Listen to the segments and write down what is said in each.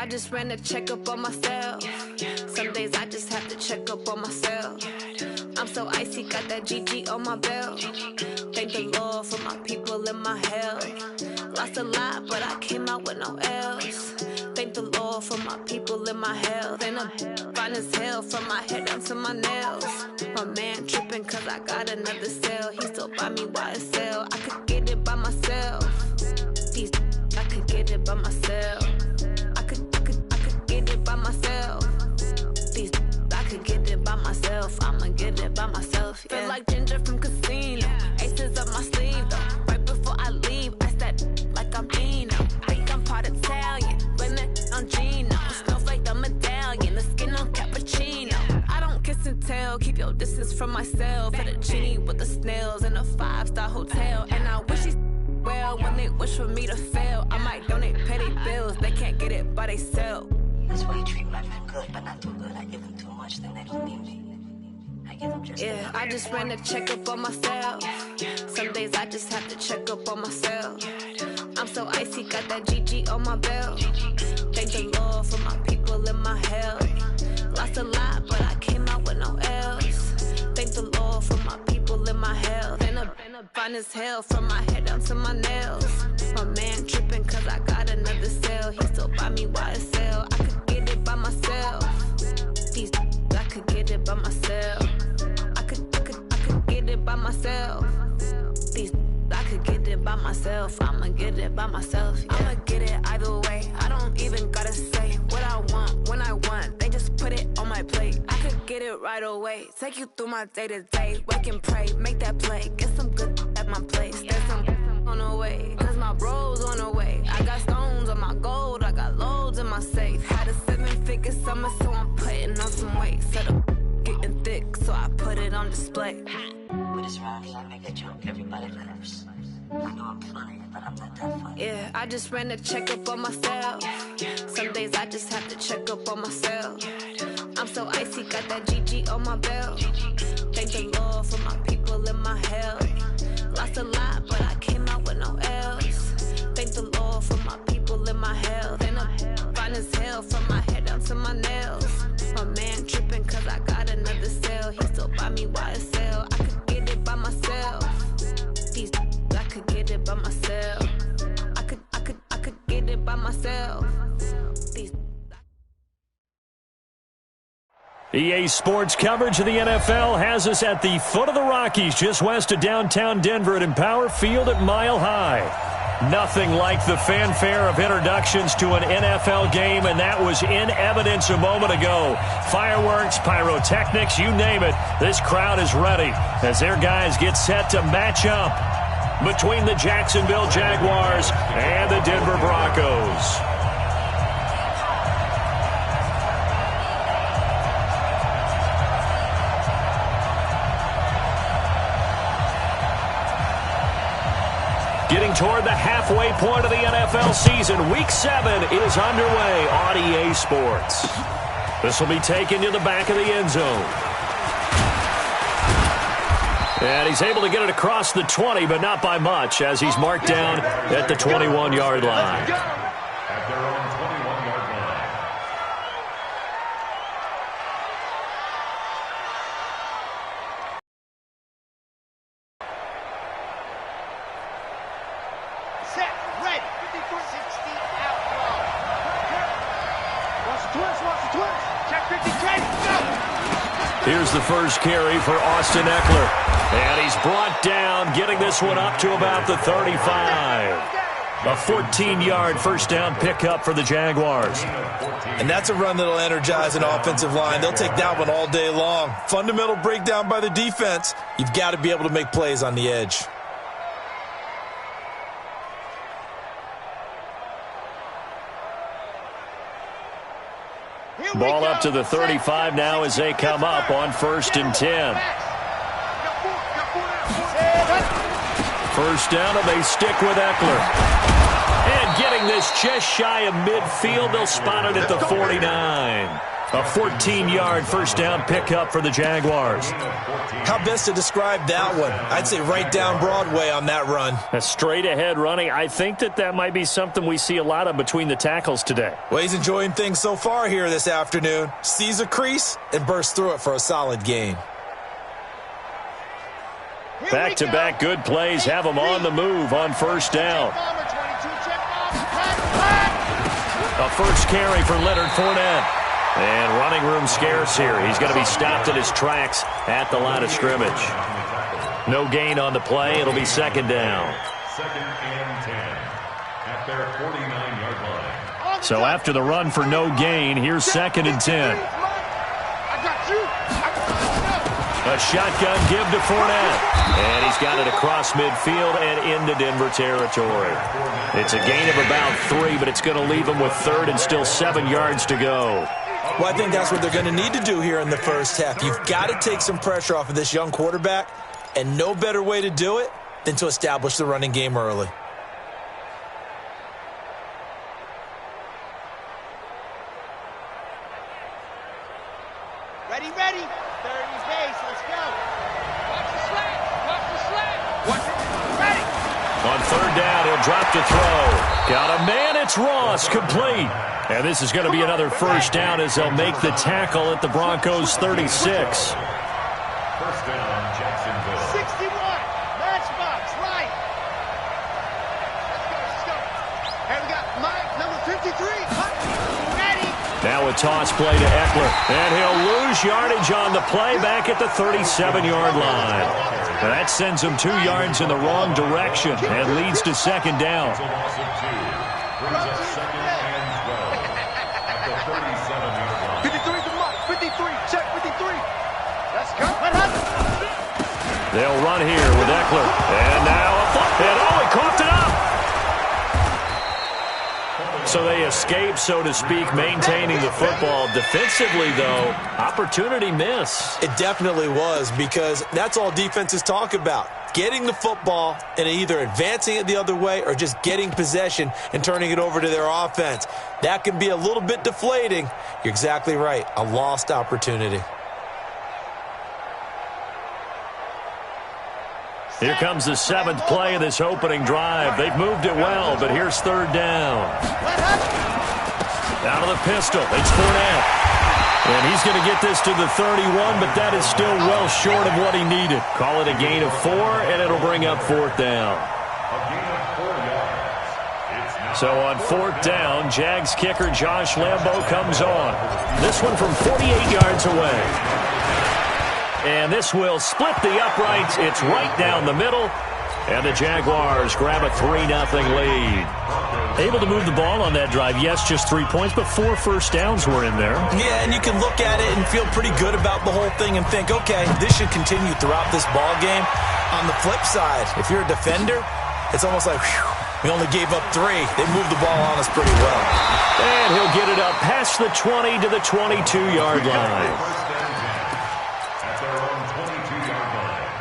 I just ran a checkup on myself. Some days I just have to check up on myself. I'm so icy, got that GG on my belt. Thank the Lord for my people and my health. Lost a lot, but I came out with no L's. Thank the Lord for my people and my health. And I'm fine as hell from my head down to my nails. My man tripping cause I got another cell. He still buy me YSL. I could get it by myself. These I could get it by myself. I could get it by myself. These I could get it by myself. I'ma get it by myself. Yeah. Feel like Ginger from Casino. Aces up my sleeve though. Right before I leave, I start like I'm Dino. Think I'm part Italian, blame it on Gino. Snowflake the medallion, the skin on cappuccino. I don't kiss and tell, keep your distance from myself. Fettuccine with the snails in a 5-star hotel. And I wish he's well when they wish for me to fail. I might donate petty bills, they can't get it by themselves. That's why you treat my friend good, but not too good. I give them too much, then they don't need me. I give them just yeah, I just ran a checkup on myself. Some days I just have to check up on myself. I'm so icy, got that GG on my belt. Thank the Lord for my people and my health. Lost a lot, but I came out with no L's. Thank the Lord for my people and my health. And I'm fine as hell from my head down to my nails. My man tripping cause I got another cell. He still buy me YSL. I could get it by myself. These I could get it by myself. I could get it by myself. These I could get it by myself. I'ma get it by myself. Yeah. I'ma get it either way. I don't even gotta say what I want when I want. They just put it on my plate. I could get it right away. Take you through my day to day. Wake and pray, make that play. Get some good at my place. There's some on the way. Cause my bro's on the way. I got stones on my gold. I got loads in my safe. Had a 7-figure summer, so I'm putting on some weight. Set up getting thick, so I put it on display. With this round, I make a joke, everybody laughs. I know I'm funny, but I'm not that funny. Yeah, I just ran a checkup on myself. Some days I just have to check up on myself. I'm so icy, got that GG on my belt. Thank the Lord for my people and my health. Lost a lot, but I came out with no L's. Thank the Lord for my people and my health. And I'm fine as hell from my head down to my nails. My man tripping cause I got another cell. He still buy me YSL. I could get it by myself. These I could get it by myself. I could get it by myself. These EA Sports coverage of the NFL has us at the foot of the Rockies, just west of downtown Denver at Empower Field at Mile High. Nothing like the fanfare of introductions to an NFL game, and that was in evidence a moment ago. Fireworks, pyrotechnics, you name it. This crowd is ready as their guys get set to match up between the Jacksonville Jaguars and the Denver Broncos. Getting toward the halfway point of the NFL season, Week 7 is underway on EA Sports. This will be taken to the back of the end zone. And he's able to get it across the 20, but not by much, as he's marked down at the 21-yard line. At their own 21-yard line. Set, ready. 54-16 out long. Watch the twist. Check 50, trade, go! Here's the first carry for Austin Eckler. And he's brought down, getting this one up to about the 35. A 14-yard first down pickup for the Jaguars. And that's a run that'll energize an offensive line. They'll take that one all day long. Fundamental breakdown by the defense. You've got to be able to make plays on the edge. Ball up to the 35 now as they come up on 1st and 10. First down, and they stick with Eckler. And getting this just shy of midfield, they'll spot it at the 49. A 14-yard first down pickup for the Jaguars. How best to describe that one? I'd say right down Broadway on that run. A straight-ahead running. I think that might be something we see a lot of between the tackles today. Well, he's enjoying things so far here this afternoon. Sees a crease and bursts through it for a solid gain. Back-to-back good plays have them on the move on first down. A first carry for Leonard Fournette. And running room scarce here. He's going to be stopped in his tracks at the line of scrimmage. No gain on the play. It'll be second down. Second and 10 at their 49-yard line. So after the run for no gain, here's second and 10. A shotgun give to Fournette. And he's got it across midfield and into Denver territory. It's a gain of about 3, but it's going to leave him with third and still 7 yards to go. Well, I think that's what they're going to need to do here in the first half. You've got to take some pressure off of this young quarterback, and no better way to do it than to establish the running game early. Ready, ready. Third and base. Let's go. Watch the slant. Watch the slant. Watch it. Ready. On third down, he'll drop to throw. Got a man. It's Ross, complete. And this is going to be another first down as they'll make the tackle at the Broncos' 36. First down, Jacksonville. 61. Matchbox. Right. Let's go. And we got Mike, number 53. Ready. Now a toss play to Eckler. And he'll lose yardage on the play back at the 37-yard line. And that sends him 2 yards in the wrong direction and leads to second down. It's a loss of 2. Brings up second and 12 at the 37-yard line. 53 to Mike. 53. Check 53. Let's go. What happened? They'll run here with Eckler. And now a flip. And he coughed it up. So they escape, so to speak, maintaining the football. Defensively, though, opportunity miss. It definitely was, because that's all defenses talk about. Getting the football and either advancing it the other way or just getting possession and turning it over to their offense. That can be a little bit deflating. You're exactly right. A lost opportunity. Here comes the 7th play of this opening drive. They've moved it well, but here's third down. Out of the pistol, it's Fournette. And he's going to get this to the 31, but that is still well short of what he needed. Call it a gain of 4, and it'll bring up fourth down. A gain of 4 yards. So on fourth down, Jags kicker Josh Lambo comes on. This one from 48 yards away. And this will split the uprights. It's right down the middle. And the Jaguars grab a 3-0 lead. Able to move the ball on that drive. Yes, just 3 points, but 4 first downs were in there. Yeah, and you can look at it and feel pretty good about the whole thing and think, okay, this should continue throughout this ball game. On the flip side, if you're a defender, it's almost like, whew, we only gave up 3. They moved the ball on us pretty well. And he'll get it up past the 20 to the 22-yard line. At their own 22-yard line.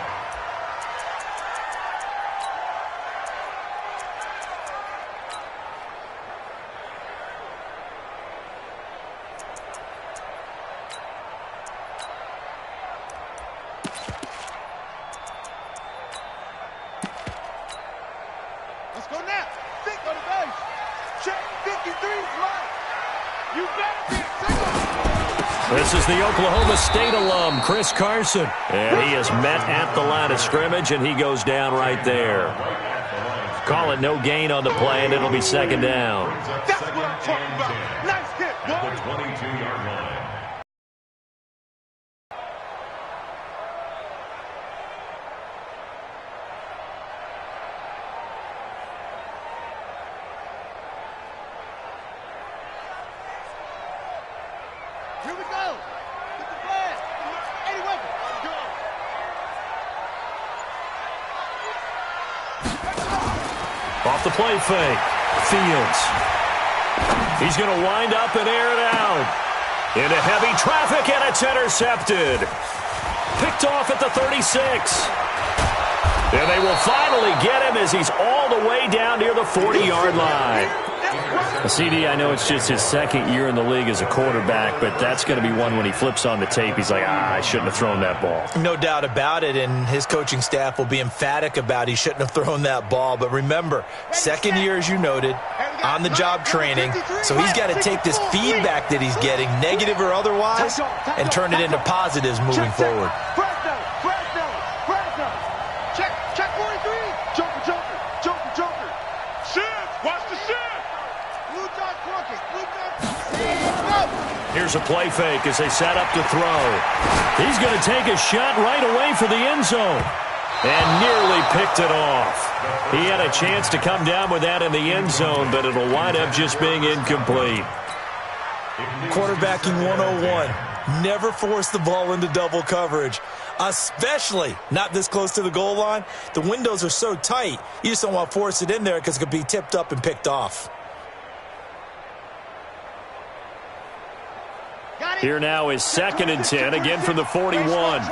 Let's go now. Think on the base. Check 53 right. You better be single. This is the Oklahoma State alum, Chris Carson. And he is met at the line of scrimmage, and he goes down right there. Call it no gain on the play, and it'll be second down. That's what I'm talking about. Nice hit, At boy. the 22-yard line. Here we go. Get the blast. Eddie Weber. Let's go. Off the play fake. Fields. He's going to wind up and air it out. Into heavy traffic, and it's intercepted. Picked off at the 36. And they will finally get him as he's all the way down near the 40-yard line. CD, I know it's just his second year in the league as a quarterback, but that's going to be one when he flips on the tape. He's like, I shouldn't have thrown that ball. No doubt about it, and his coaching staff will be emphatic about he shouldn't have thrown that ball. But remember, second year, as you noted, on-the-job training, so he's got to take this feedback that he's getting, negative or otherwise, and turn it into positives moving forward. Check 43. Joker. Shift. Watch the shift. Blue dot crooked. Here's a play fake as they set up to throw. He's going to take a shot right away for the end zone. And nearly picked it off. He had a chance to come down with that in the end zone, but it'll wind up just being incomplete. Quarterbacking 101. Never force the ball into double coverage, especially not this close to the goal line. The windows are so tight, you just don't want to force it in there because it could be tipped up and picked off. Here now is 2nd and 10, again from the 41.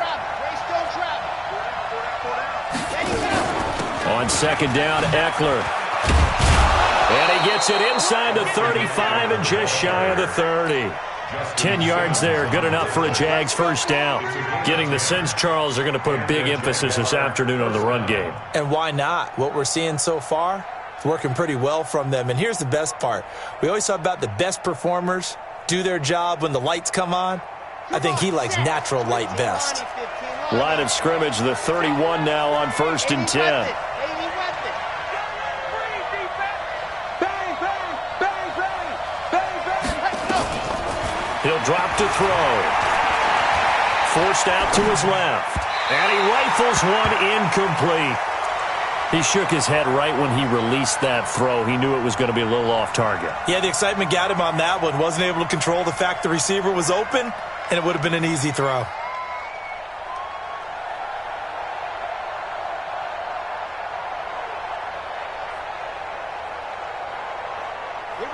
On 2nd down, Eckler. And he gets it inside the 35 and just shy of the 30. 10 yards there, good enough for a Jags first down. Getting the sense, Charles, are going to put a big emphasis this afternoon on the run game. And why not? What we're seeing so far is working pretty well from them. And here's the best part. We always talk about the best performers do their job when the lights come on. I think he likes natural light best. Line of scrimmage, the 31 now on 1st and 10. He'll drop to throw. Forced out to his left. And he rifles one incomplete. He shook his head right when he released that throw. He knew it was going to be a little off target. Yeah, the excitement got him on that one. Wasn't able to control the fact the receiver was open, and it would have been an easy throw.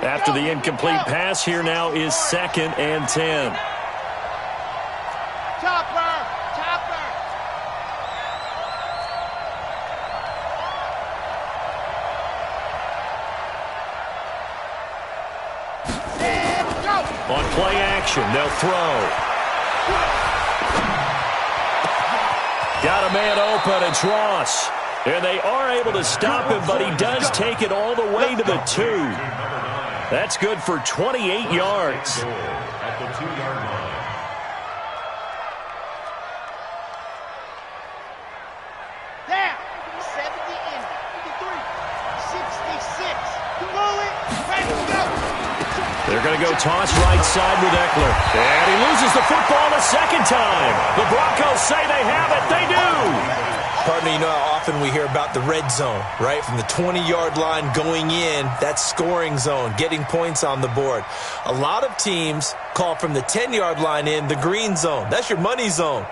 After the incomplete pass, here now is 2nd and 10. Chopper. On play action, they'll throw. Got a man open, it's Ross. And they are able to stop him, but he does take it all the way to the 2. That's good for 28 yards. At the 2-yard line. Down. 70 in. 53. 66. Throw it. Ready to go. They're going to go toss right side with Eckler. And he loses the football a second time. The Broncos say they have it. They do. Partner, you know how often we hear about the red zone, right? From the 20-yard line going in, that's scoring zone, getting points on the board. A lot of teams call from the 10-yard line in the green zone. That's your money zone.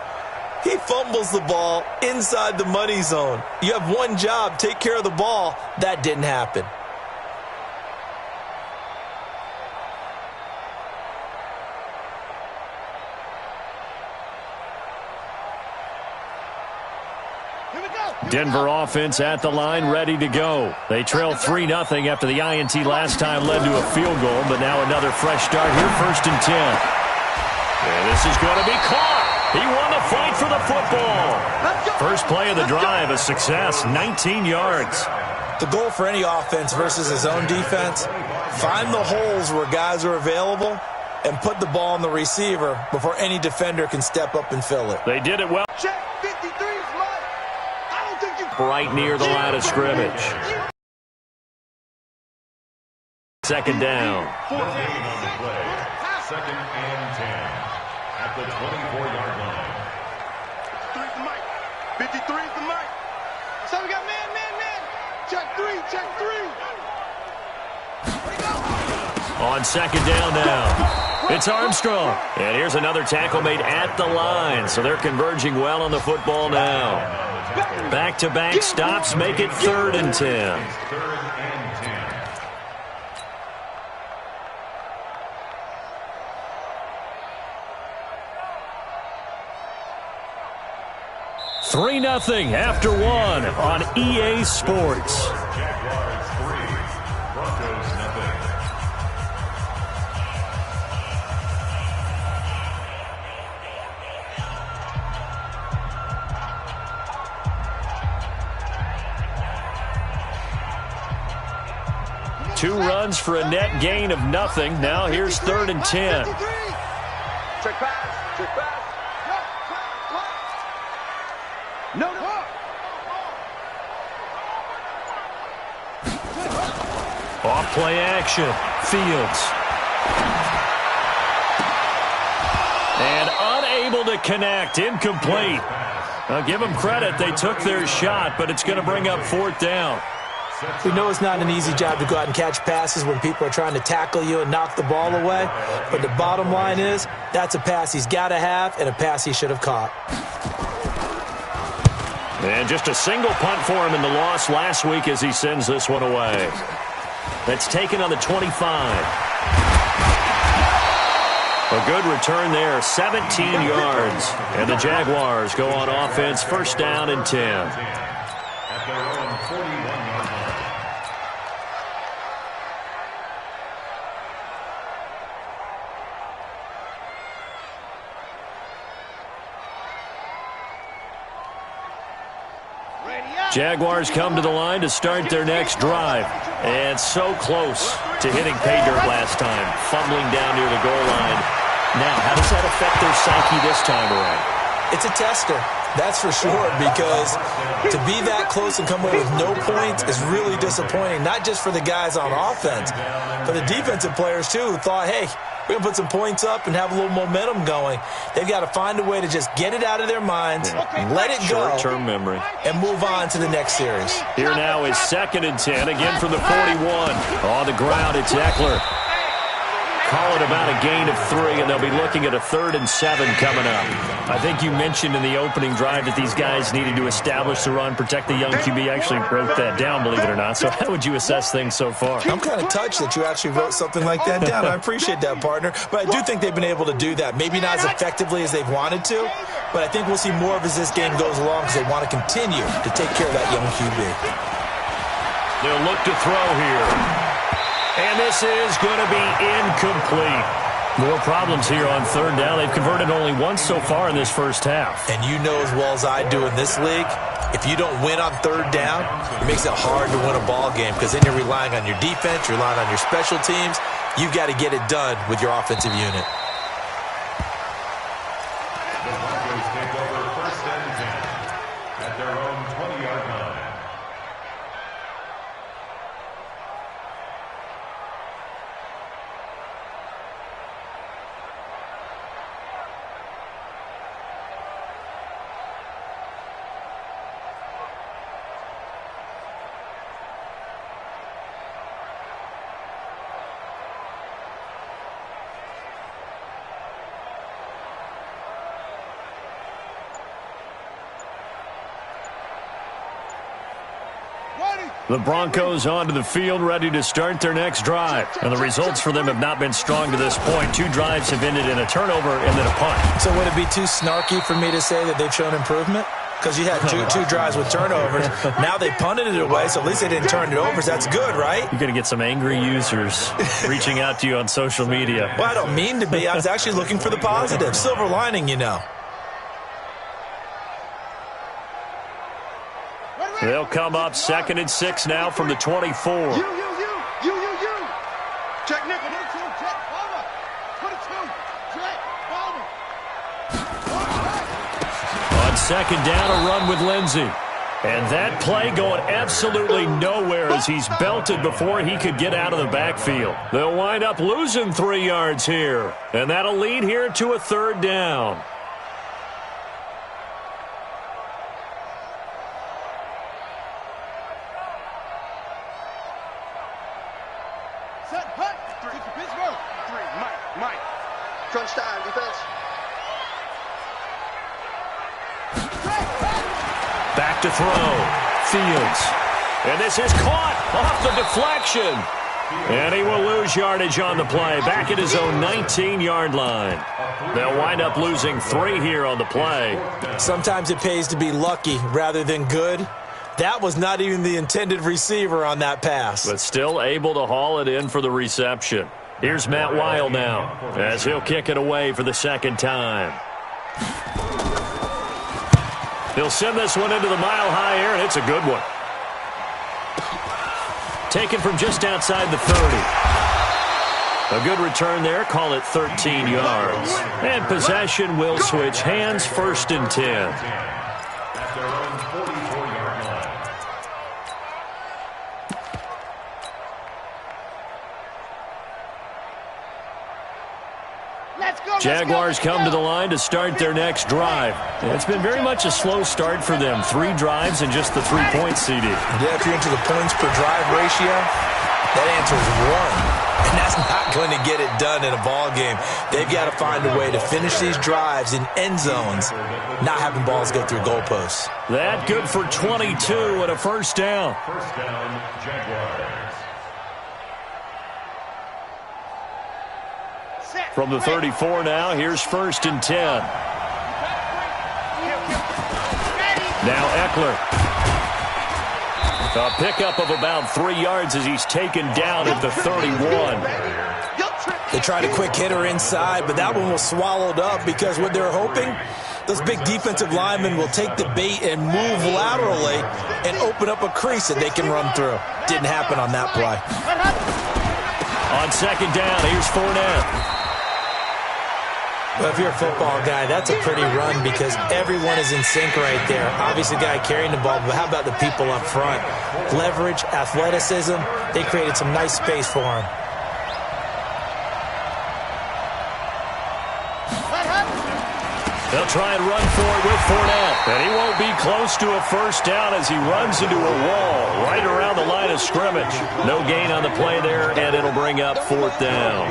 He fumbles the ball inside the money zone. You have one job, take care of the ball. That didn't happen. Denver offense at the line, ready to go. They trail 3-0 after the INT last time led to a field goal, but now another fresh start here, 1st and 10. And this is going to be caught. He won the fight for the football. First play of the drive, a success, 19 yards. The goal for any offense versus his own defense, find the holes where guys are available and put the ball on the receiver before any defender can step up and fill it. They did it well. Check 53 is mine. I don't think you... Right near the line of scrimmage. 2nd down. 4 on the play. 2nd and 10 at the 24-yard line. 53 is the mic. 53 is the mic. So we got man. Check 3. On 2nd down now. It's Armstrong. And here's another tackle made at the line. So they're converging well on the football now. Back-to-back stops make it 3rd and 10. 3rd and 10. 3-0 after one on EA Sports. Jaguars 3, Broncos 0. 2 runs for a net gain of nothing. Now here's 3rd and 10. Check pass. Check pass. No. Off play action. Fields. And unable to connect. Incomplete. Now give them credit. They took their shot, but it's going to bring up 4th down. We know it's not an easy job to go out and catch passes when people are trying to tackle you and knock the ball away. But the bottom line is, that's a pass he's got to have and a pass he should have caught. And just a single punt for him in the loss last week as he sends this one away. That's taken on the 25. A good return there, 17 yards. And the Jaguars go on offense, 1st down and 10. At their own 41-yard line. Jaguars come to the line to start their next drive. And so close to hitting pay dirt last time, fumbling down near the goal line. Now, how does that affect their psyche this time around? It's a tester, that's for sure, because to be that close and come away with no points is really disappointing, not just for the guys on offense, but the defensive players, too, who thought, hey, we're going to put some points up and have a little momentum going. They've got to find a way to just get it out of their minds, let it go, short-term memory, and move on to the next series. Here now is 2nd and 10, again from the 41. On the ground, it's Eckler. Call it about a gain of 3, and they'll be looking at a 3rd and 7 coming up. I think you mentioned in the opening drive that these guys needed to establish the run, protect the young QB. Actually wrote that down, believe it or not. So how would you assess things so far? I'm kind of touched that you actually wrote something like that down. I appreciate that, partner. But I do think they've been able to do that. Maybe not as effectively as they've wanted to, but I think we'll see more of as this game goes along because they want to continue to take care of that young QB. They'll look to throw here. And this is going to be incomplete. More problems here on 3rd down. They've converted only once so far in this first half. And you know as well as I do in this league, if you don't win on 3rd down, it makes it hard to win a ball game because then you're relying on your defense, you're relying on your special teams. You've got to get it done with your offensive unit. The Broncos take over 1st and 10 at their own 20-yard line. The Broncos onto the field, ready to start their next drive. And the results for them have not been strong to this point. 2 drives have ended in a turnover and then a punt. So would it be too snarky for me to say that they've shown improvement? Because you had two drives with turnovers. Now they punted it away, so at least they didn't turn it over. So that's good, right? You're going to get some angry users reaching out to you on social media. Well, I don't mean to be. I was actually looking for the positive. Silver lining, you know. They'll come up 2nd and 6 now from the 24. You. Check nickel. Check Palmer. 22. Check Palmer. On 2nd down, a run with Lindsey. And that play going absolutely nowhere as he's belted before he could get out of the backfield. They'll wind up losing 3 yards here. And that'll lead here to a 3rd down. Set, punt. 3. Pittsburgh. 3. Mike. Crunch time, defense. Back to throw. Fields. And this is caught off the deflection. And he will lose yardage on the play, back at his own 19-yard line. They'll wind up losing 3 here on the play. Sometimes it pays to be lucky rather than good. That was not even the intended receiver on that pass. But still able to haul it in for the reception. Here's Matt Weil now, as he'll kick it away for the second time. He'll send this one into the mile-high air, and it's a good one. Taken from just outside the 30. A good return there. Call it 13 yards. And possession will switch hands, 1st and 10. At their own 44-yard line. Jaguars come to the line to start their next drive. It's been very much a slow start for them. 3 drives and just the 3-point CD. Yeah, if you're into the points per drive ratio, that answer is 1. And that's not going to get it done in a ball game. They've got to find a way to finish these drives in end zones, not having balls go through goalposts. That good for 22 and a 1st down. 1st down, Jaguars. From the 34 now, here's 1st and 10. Now Eckler. A pickup of about 3 yards as he's taken down at the 31. They tried a quick hitter inside, but that one was swallowed up because what they're hoping, those big defensive linemen will take the bait and move laterally and open up a crease that they can run through. Didn't happen on that play. On 2nd down, here's Fournette. Well, if you're a football guy, that's a pretty run because everyone is in sync right there. Obviously, the guy carrying the ball, but how about the people up front? Leverage, athleticism, they created some nice space for him. They'll try and run for it with Fournette. And he won't be close to a 1st down as he runs into a wall right around the line of scrimmage. No gain on the play there, and it'll bring up 4th down.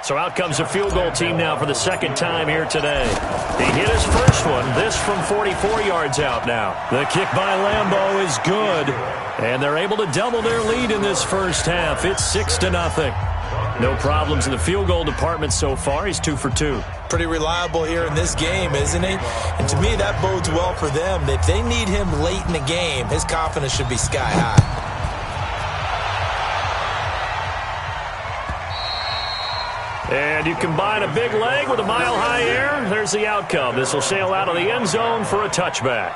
So out comes a field goal team now for the 2nd time here today. He hit his first one, this from 44 yards out now. The kick by Lambeau is good, and they're able to double their lead in this 1st half. It's 6-0. No problems in the field goal department so far. He's 2 for 2. Pretty reliable here in this game, isn't he? And to me, that bodes well for them. If they need him late in the game, his confidence should be sky high. And you combine a big leg with a mile-high air, there's the outcome. This will sail out of the end zone for a touchback.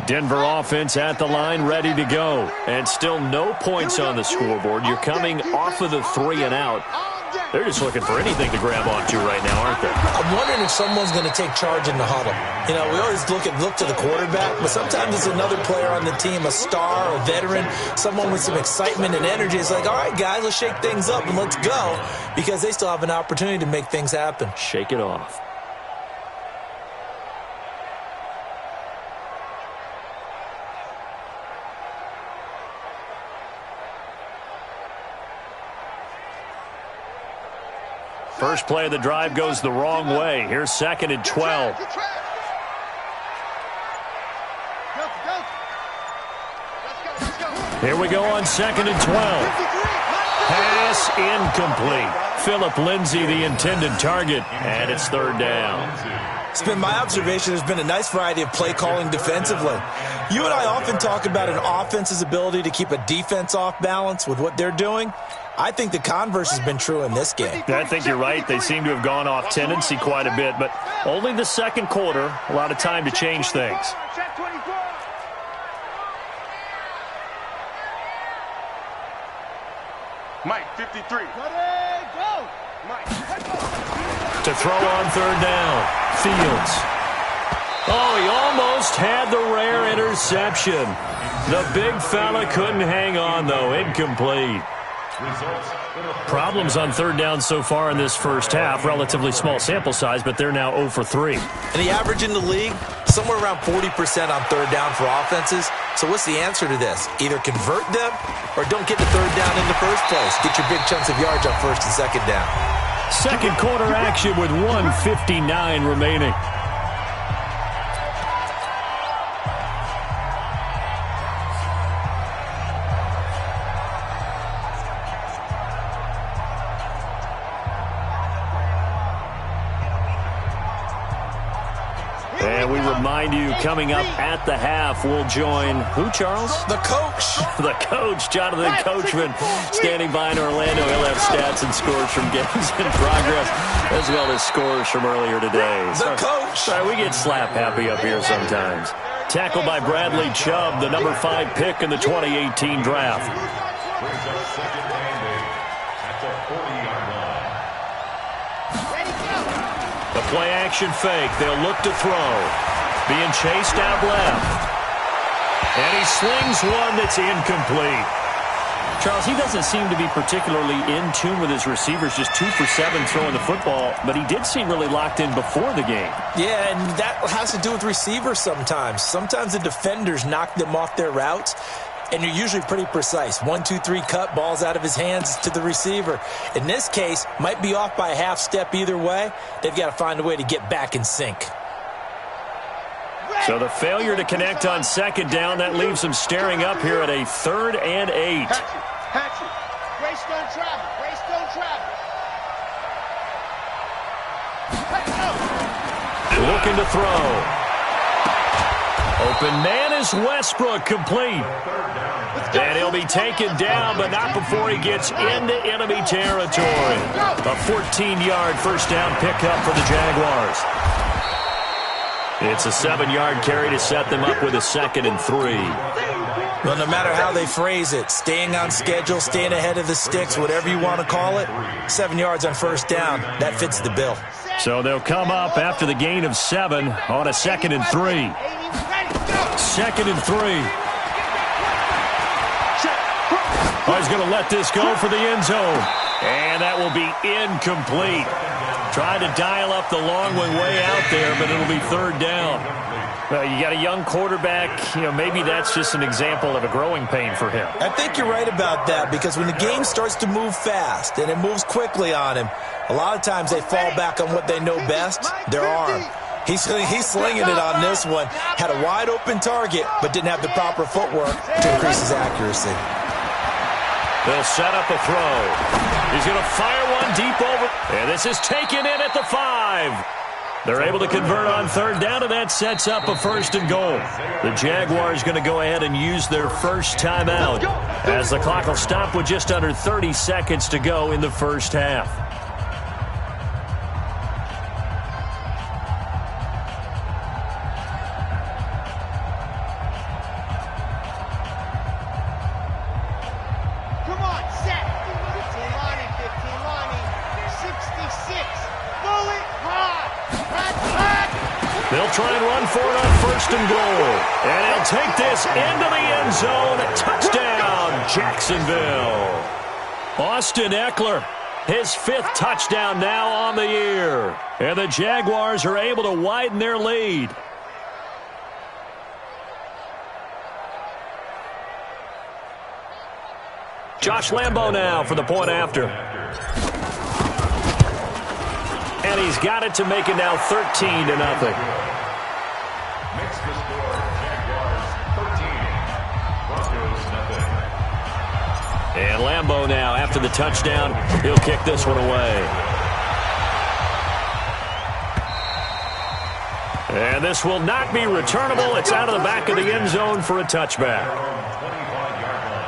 Denver offense at the line, ready to go. And still no points on the scoreboard. You're coming off of the 3 and out. They're just looking for anything to grab onto right now, aren't they? I'm wondering if someone's going to take charge in the huddle. You know, we always look to the quarterback, but sometimes it's another player on the team, a star, a veteran, someone with some excitement and energy. It's like, all right, guys, let's shake things up and let's go, because they still have an opportunity to make things happen. Shake it off. First play of the drive goes the wrong way. Here's 2nd and 12. Here we go on 2nd and 12. Pass incomplete. Phillip Lindsay, the intended target, and it's 3rd down. It's been my observation there's been a nice variety of play calling defensively. You and I often talk about an offense's ability to keep a defense off balance with what they're doing. I think the converse has been true in this game. I think you're right. They seem to have gone off tendency quite a bit, but only the 2nd quarter, a lot of time to change things. Mike, 53. To throw on 3rd down, Fields. Oh, he almost had the rare interception. The big fella couldn't hang on, though. Incomplete. Results Problems on third down so far in this first half. Relatively small sample size, but they're now 0 for 3. And the average in the league, somewhere around 40% on third down for offenses. So what's the answer to this? Either convert them or don't get to third down in the first place. Get your big chunks of yards on first and second down. Second quarter action with 1:59 remaining. And we remind you, coming up at the half, we'll join who, Charles? The coach. The coach, Jonathan Coachman, standing by in Orlando. He'll have stats and scores from games in progress, as well as scores from earlier today. The coach. Sorry, we get slap happy up here sometimes. Tackled by Bradley Chubb, the number 5 pick in the 2018 draft. Brings up second and 8 at the 40-yard line. The play action fake. They'll look to throw. Being chased out left. And he slings one that's incomplete. Charles, he doesn't seem to be particularly in tune with his receivers, just 2 for 7 throwing the football, but he did seem really locked in before the game. Yeah, and that has to do with receivers sometimes. Sometimes the defenders knock them off their routes, and you're usually pretty precise. 1, 2, 3 cut, balls out of his hands to the receiver. In this case, might be off by a half step either way. They've got to find a way to get back in sync. So the failure to connect on second down, that leaves them staring up here at a 3rd and 8. Patrick. Grace don't travel. Grace don't travel. Looking to throw. Open man is Westbrook, complete. And he'll be taken down, but not before he gets into enemy territory. A 14-yard first down pickup for the Jaguars. It's a 7-yard carry to set them up with a 2nd and 3. Well, no matter how they phrase it, staying on schedule, staying ahead of the sticks, whatever you want to call it, 7 yards on first down, that fits the bill. So they'll come up after the gain of 7 on a 2nd and 3. 2nd and 3. Oh, he's going to let this go for the end zone. And that will be incomplete. Trying to dial up the long one way out there, but it'll be 3rd down. Well, you got a young quarterback. Maybe that's just an example of a growing pain for him. I think you're right about that, because when the game starts to move fast and it moves quickly on him, a lot of times they fall back on what they know best, their arm. He's slinging it on this one. Had a wide open target, but didn't have the proper footwork to increase his accuracy. They'll set up a throw. He's going to fire one deep over. And this is taken in at the 5. They're able to convert on 3rd down, and that sets up a 1st and goal. The Jaguars going to go ahead and use their first timeout, as the clock will stop with just under 30 seconds to go in the first half. Come on, set. 15 lining, 15 lining. 66. Bullet hot. They'll try and run for it on 1st and goal. And he'll take this into the end zone. Touchdown, Jacksonville. Austin Eckler, his 5th touchdown now on the year. And the Jaguars are able to widen their lead. Josh Lambo now for the point after. And he's got it to make it now 13-0. Makes the score Jaguars 13, Broncos nothing. And Lambo now, after the touchdown, he'll kick this one away. And this will not be returnable. It's out of the back of the end zone for a touchback. 25-yard line.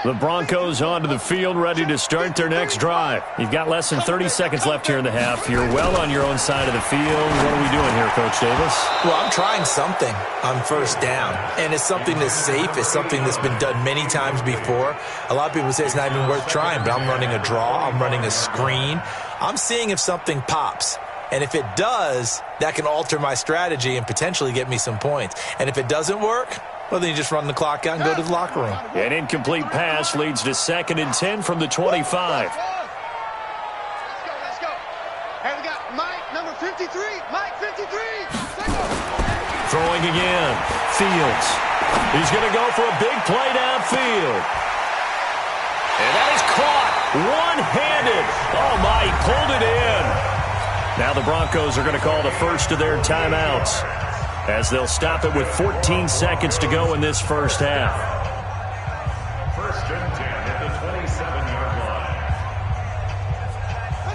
The Broncos onto the field, ready to start their next drive. You've got less than 30 seconds left here in the half. You're well on your own side of the field. What are we doing here, Coach Davis? Well, I'm trying something on first down, and it's something that's safe. It's something that's been done many times before. A lot of people say it's not even worth trying, but I'm running a draw. I'm running a screen. I'm seeing if something pops. And if it does, that can alter my strategy and potentially get me some points. And if it doesn't work, well, then you just run the clock out and go to the locker room. An incomplete pass leads to 2nd and 10 from the 25. Let's go. Hey, we got Mike, number 53. Mike, 53. Throwing again. Fields. He's going to go for a big play downfield. And that is caught one-handed. Oh, my, he pulled it in. Now the Broncos are going to call the first of their timeouts, as they'll stop it with 14 seconds to go in this first half. 1st and 10 at the 27-yard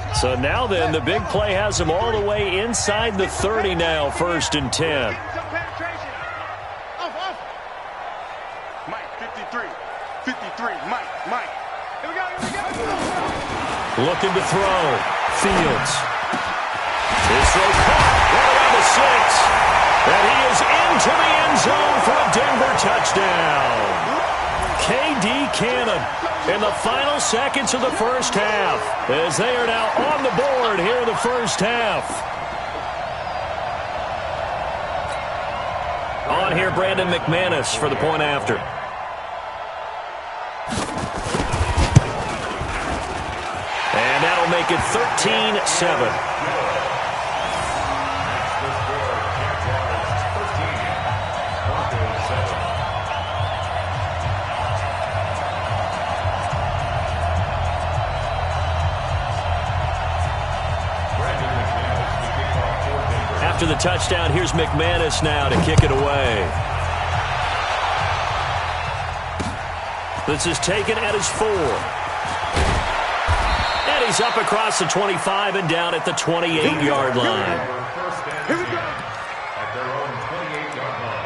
line. So now then, the big play has them all the way inside the 30 now, 1st and 10. Some penetration. Off. Mike, 53. 53. Mike. Here we go. Looking to throw. Fields. His throw caught right around the 6. And he is into the end zone for a Denver touchdown. K.D. Cannon in the final seconds of the first half, as they are now on the board here in the first half. On here, Brandon McManus for the point after. And that'll make it 13-7. After the touchdown, here's McManus now to kick it away. This is taken at his 4. And he's up across the 25 and down at the 28-yard line. Here we go. At their own 28-yard line.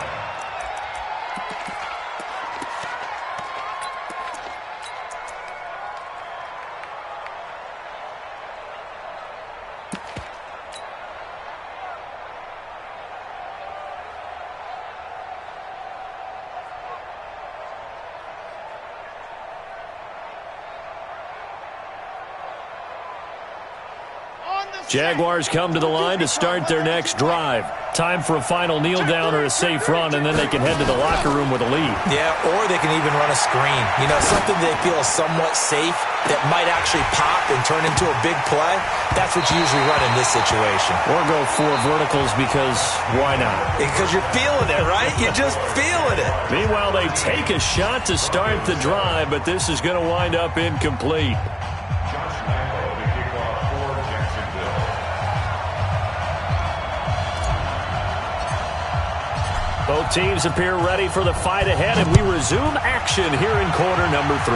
Jaguars come to the line to start their next drive. Time for a final kneel down or a safe run, and then they can head to the locker room with a lead. Yeah, or they can even run a screen. You know, something they feel is somewhat safe that might actually pop and turn into a big play. That's what you usually run in this situation. Or go 4 verticals, because why not? Because you're feeling it, right? You're just feeling it. Meanwhile, they take a shot to start the drive, but this is going to wind up incomplete. Both teams appear ready for the fight ahead, and we resume action here in quarter number 3.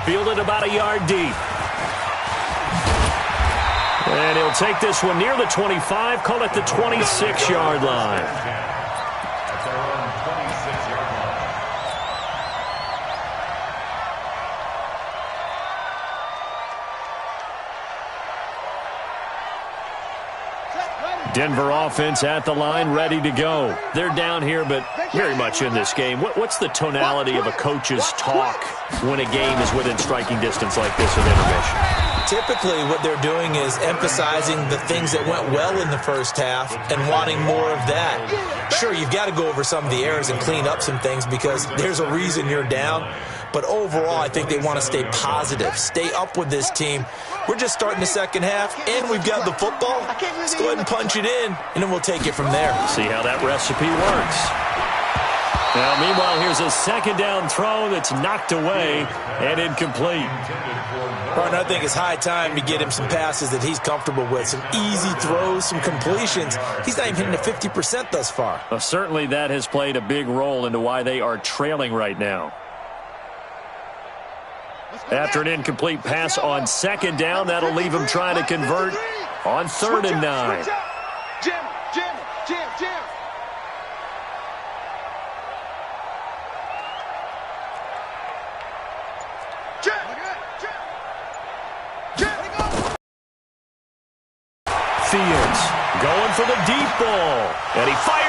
Fielded about a yard deep. And he'll take this one near the 25, call it the 26-yard line. At their own 26-yard line. Denver offense at the line, ready to go. They're down here, but very much in this game. What's the tonality of a coach's talk when a game is within striking distance like this at intermission? Typically, what they're doing is emphasizing the things that went well in the first half and wanting more of that. Sure, you've got to go over some of the errors and clean up some things because there's a reason you're down. But overall, I think they want to stay positive, stay up with this team. We're just starting the second half, and we've got the football. Let's go ahead and punch it in, and then we'll take it from there. See how that recipe works. Now, meanwhile, here's a second down throw that's knocked away and incomplete. Partner, I think it's high time to get him some passes that he's comfortable with, some easy throws, some completions. He's not even hitting the 50% thus far. Well, certainly that has played a big role into why they are trailing right now. After an incomplete pass on second down, that'll leave him trying to convert on 3rd and 9. Jim.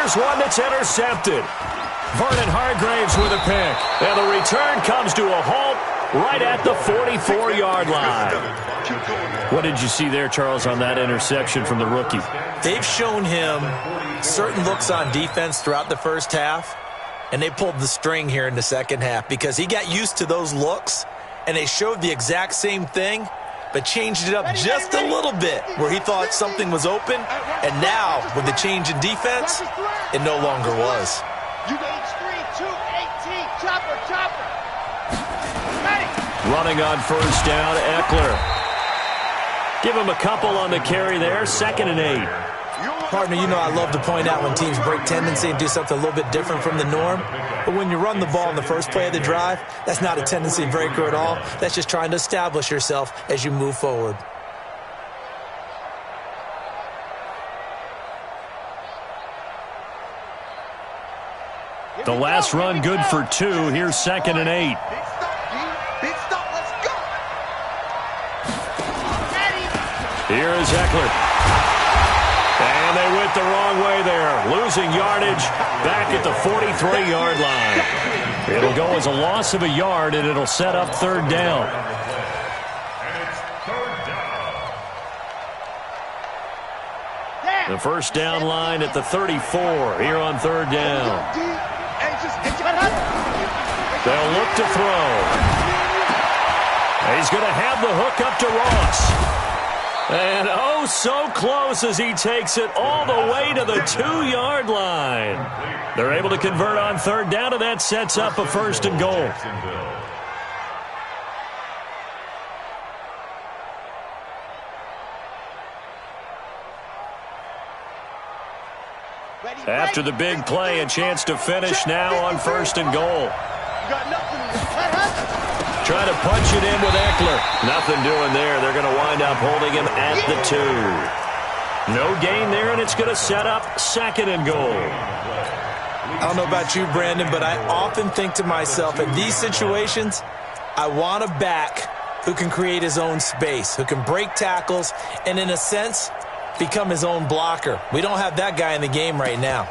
Here's one that's intercepted. Vernon Hargraves with a pick. And the return comes to a halt right at the 44-yard line. What did you see there, Charles, on that interception from the rookie? They've shown him certain looks on defense throughout the first half, and they pulled the string here in the second half because he got used to those looks, and they showed the exact same thing, but changed it up just a little bit where he thought something was open, and now, with the change in defense, it no longer was. Running on first down, Eckler. Give him a couple on the carry there, 2nd and 8. Partner, you know I love to point out when teams break tendency and do something a little bit different from the norm. But when you run the ball in the first play of the drive, that's not a tendency breaker at all. That's just trying to establish yourself as you move forward. The last run good for 2. Here's 2nd and 8. Here's Eckler. And they went the wrong way there. Losing yardage back at the 43-yard line. It'll go as a loss of a yard, and it'll set up 3rd down. The first down line at the 34 here on 3rd down. They'll look to throw. He's going to have the hook up to Ross. And oh, so close as he takes it all the way to the 2-yard line. They're able to convert on 3rd down, and that sets up a 1st and goal. After the big play, a chance to finish now on 1st and goal. Trying to punch it in with Eckler. Nothing doing there. They're going to wind up holding him at the 2. No gain there, and it's going to set up 2nd and goal. I don't know about you, Brandon, but I often think to myself, in these situations, I want a back who can create his own space, who can break tackles, and in a sense, become his own blocker. We don't have that guy in the game right now.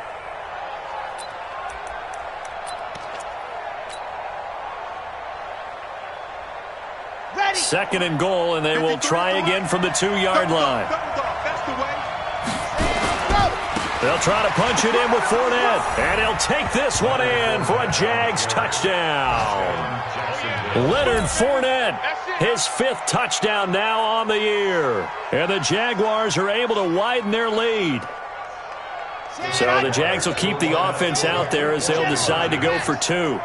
Second and goal, and they will try again from the 2-yard line. They'll try to punch it in with Fournette, and he'll take this one in for a Jags touchdown. Leonard Fournette, his 5th touchdown now on the year. And the Jaguars are able to widen their lead. So the Jags will keep the offense out there as they'll decide to go for 2.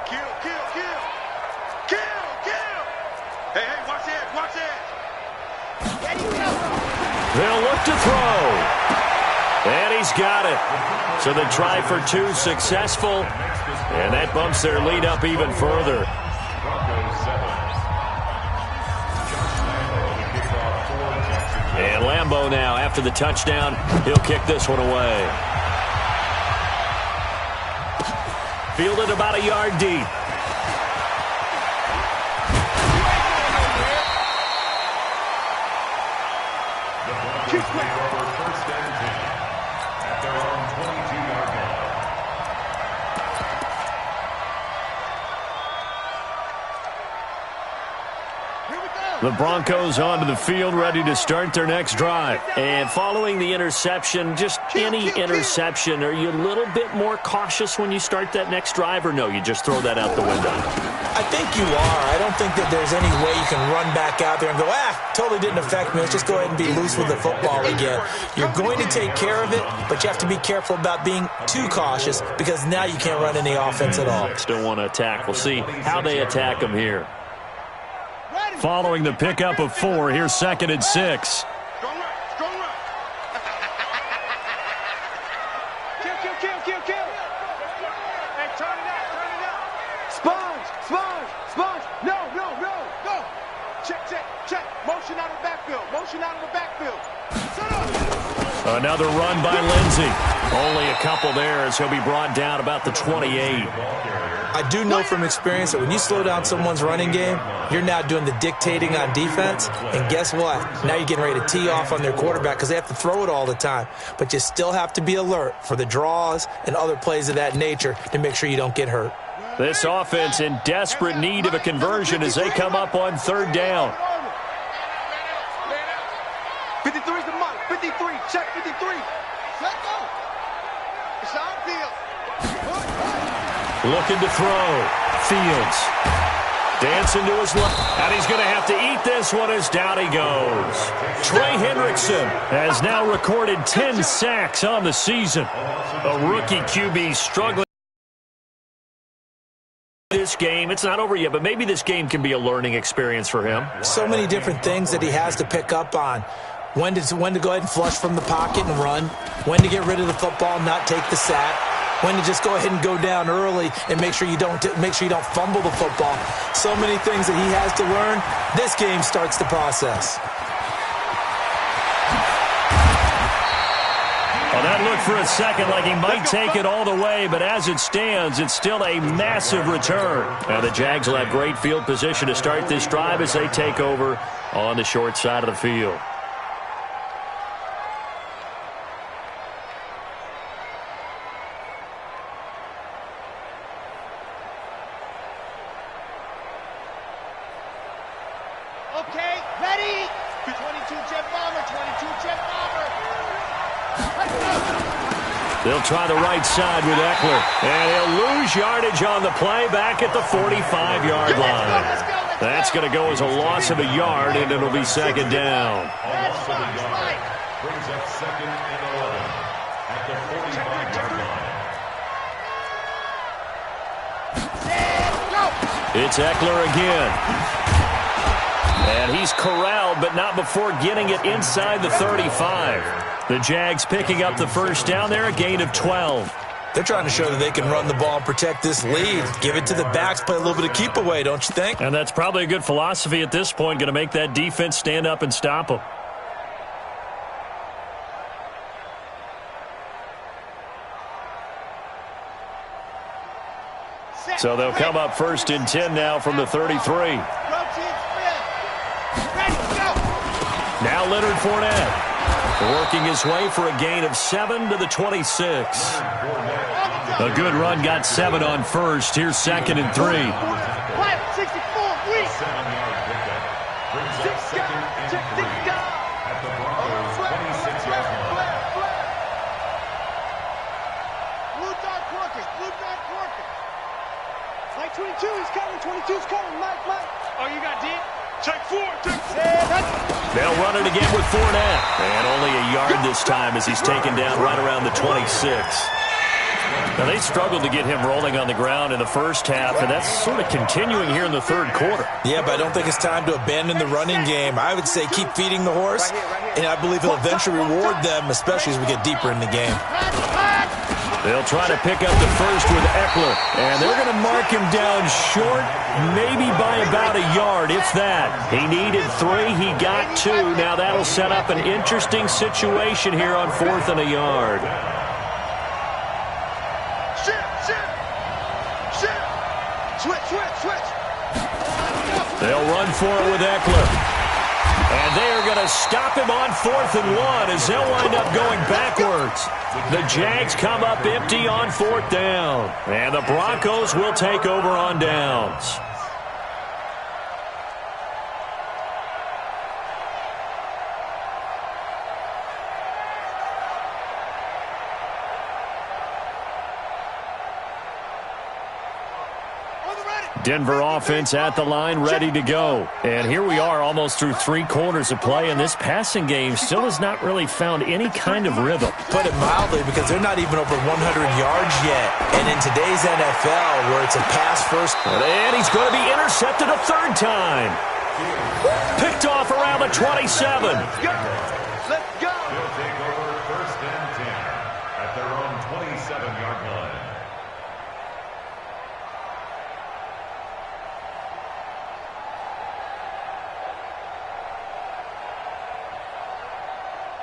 They'll look to throw. And he's got it. So the try for 2 successful. And that bumps their lead up even further. And Lambeau now, after the touchdown, he'll kick this one away. Fielded about a yard deep. The Broncos onto the field, ready to start their next drive. And following the interception, just any interception, are you a little bit more cautious when you start that next drive, or no, you just throw that out the window? I think you are. I don't think that there's any way you can run back out there and go, totally didn't affect me. Let's just go ahead and be loose with the football again. You're going to take care of it, but you have to be careful about being too cautious because now you can't run any offense at all. Still want to attack. We'll see how they attack them here. Following the pickup of 4, here's 2nd and 6. Strong run. Kill. Hey, turn it up. Sponge. No. Go. Check. Motion out of the backfield. Set up. Another run by Lindsey. Only a couple there as he'll be brought down about the 28. I do know from experience that when you slow down someone's running game, you're now doing the dictating on defense. And guess what? Now you're getting ready to tee off on their quarterback because they have to throw it all the time. But you still have to be alert for the draws and other plays of that nature to make sure you don't get hurt. This offense in desperate need of a conversion as they come up on third down. 53 is the mark. 53. Check 53. It's on field. Looking to throw. Fields. Dancing to his left. And he's going to have to eat this one as down he goes. Trey Hendrickson has now recorded 10 sacks on the season. A rookie QB struggling. This game, it's not over yet, but maybe this game can be a learning experience for him. So many different things that he has to pick up on. When to go ahead and flush from the pocket and run. When to get rid of the football, not take the sack. When to just go ahead and go down early and make sure you don't fumble the football. So many things that he has to learn. This game starts the process. Well, that looked for a second like he might take it all the way, but as it stands, it's still a massive return. Now the Jags will have great field position to start this drive as they take over on the short side of the field. Okay, ready? 22 jet bomber, 22 jet bomber. They'll try the right side with Eckler, and he'll lose yardage on the play back at the 45-yard line. That's going to go as a loss of a yard, and it'll be second down. Brings up second and 11 at the 45-yard line. It's Eckler again. And he's corralled, but not before getting it inside the 35. The Jags picking up the first down there, a gain of 12. They're trying to show that they can run the ball and protect this lead. Give it to the backs, play a little bit of keep away, don't you think? And that's probably a good philosophy at this point, going to make that defense stand up and stop them. So they'll come up first and 10 now from the 33. Now Leonard Fournette working his way for a gain of 7 to the 26. A good run, got 7 on first. Here's second and 3. 64, weak. 7-yard pickup. Brings up second and 3 at the Broncos' 26-yard line. Blue dot working, blue dot working. Mike 22 is coming, 22's coming, Mike. Oh, you got deep? Check 4, check 4. They'll run it again with Fournette. And only a yard this time as he's taken down right around the 26. Now, they struggled to get him rolling on the ground in the first half, and that's sort of continuing here in the third quarter. Yeah, but I don't think it's time to abandon the running game. I would say keep feeding the horse, and I believe he'll eventually reward them, especially as we get deeper in the game. They'll try to pick up the first with Eckler, and they're going to mark him down short, maybe by about a yard, if that. He needed 3, he got 2. Now that'll set up an interesting situation here on 4th and a yard. Switch. They'll run for it with Eckler. And they are going to stop him on 4th and 1 as they'll wind up going backwards. The Jags come up empty on 4th down. And the Broncos will take over on downs. Denver offense at the line, ready to go. And here we are almost through 3 quarters of play, and this passing game still has not really found any kind of rhythm. Put it mildly, because they're not even over 100 yards yet. And in today's NFL, where it's a pass first. And he's going to be intercepted a 3rd time. Picked off around the 27. Let's go. They'll take over first and 10 at their own 27-yard line.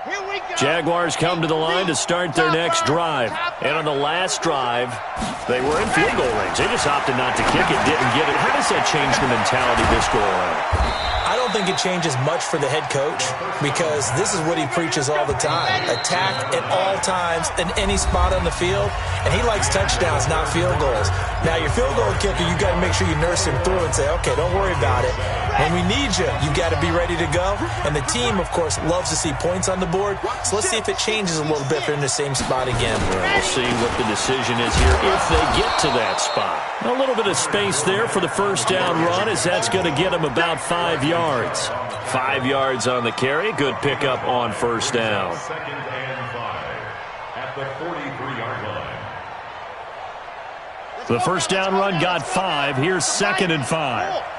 Here we go. Jaguars come to the line to start their next drive. And on the last drive, they were in field goal range. They just opted not to kick it, didn't get it. How does that change the mentality this go around? I don't think it changes much for the head coach because this is what he preaches all the time. Attack at all times in any spot on the field, and he likes touchdowns, not field goals. Now, your field goal kicker, you got to make sure you nurse him through and say, okay, don't worry about it. When we need you, you got to be ready to go. And the team, of course, loves to see points on the board. So let's see if it changes a little bit if they're in the same spot again. We'll see what the decision is here if they get to that spot. A little bit of space there for the first down run as that's going to get them about 5 yards. 5 yards on the carry. Good pickup on first down. Second and 5 at the 43-yard line. The first down run got 5. Here's second and 5.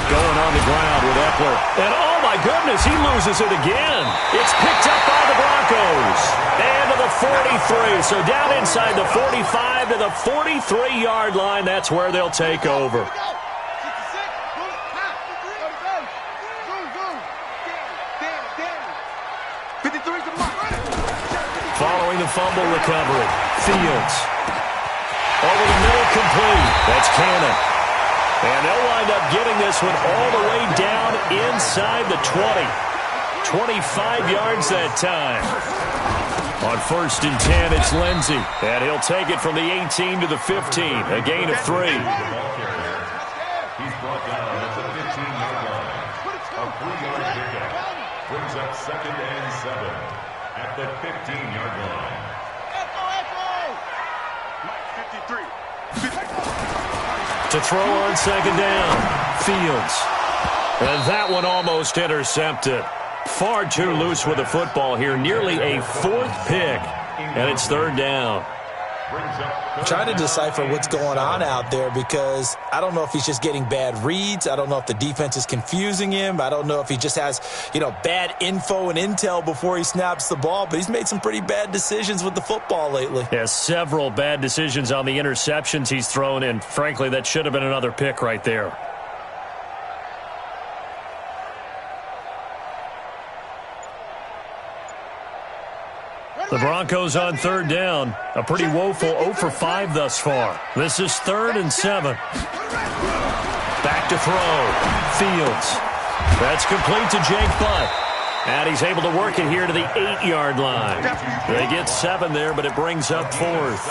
Going on the ground with Eckler. And oh my goodness, he loses it again. It's picked up by the Broncos. And to the 43. So down inside the 45 to the 43-yard line. That's where they'll take over. Following the fumble recovery, Fields. Over the middle, complete. That's Cannon. And they'll wind up getting this one all the way down inside the 20. 25 yards that time. On first and 10, it's Lindsey. And he'll take it from the 18 to the 15. A gain of 3. He's brought down at the 15-yard line. A 3-yard pickup brings up second and 7 at the 15-yard line. To throw on second down, Fields. And that one almost intercepted. Far too loose with the football here. Nearly a 4th pick. And it's third down. I'm trying to decipher what's going on out there because I don't know if he's just getting bad reads. I don't know if the defense is confusing him. I don't know if he just has, bad info and intel before he snaps the ball. But he's made some pretty bad decisions with the football lately. Yeah, several bad decisions on the interceptions he's thrown. And frankly, that should have been another pick right there. The Broncos on third down. A pretty woeful 0 for 5 thus far. This is third and 7. Back to throw. Fields. That's complete to Jake Butt. And he's able to work it here to the 8-yard line. They get 7 there, but it brings up 4th.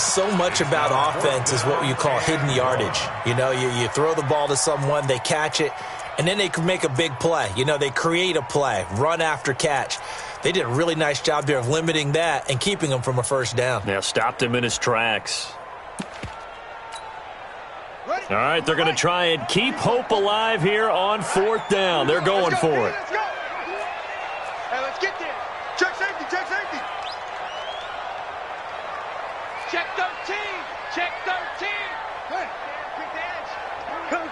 So much about offense is what you call hidden yardage. You throw the ball to someone, they catch it, and then they can make a big play. They create a play, run after catch. They did a really nice job there of limiting that and keeping him from a first down. Yeah, stopped him in his tracks. All right, they're going to try and keep hope alive here on 4th down. They're going for it. Hey, let's get there. Check safety, check safety. Check 13, check 13. Hey, quick the edge. Come.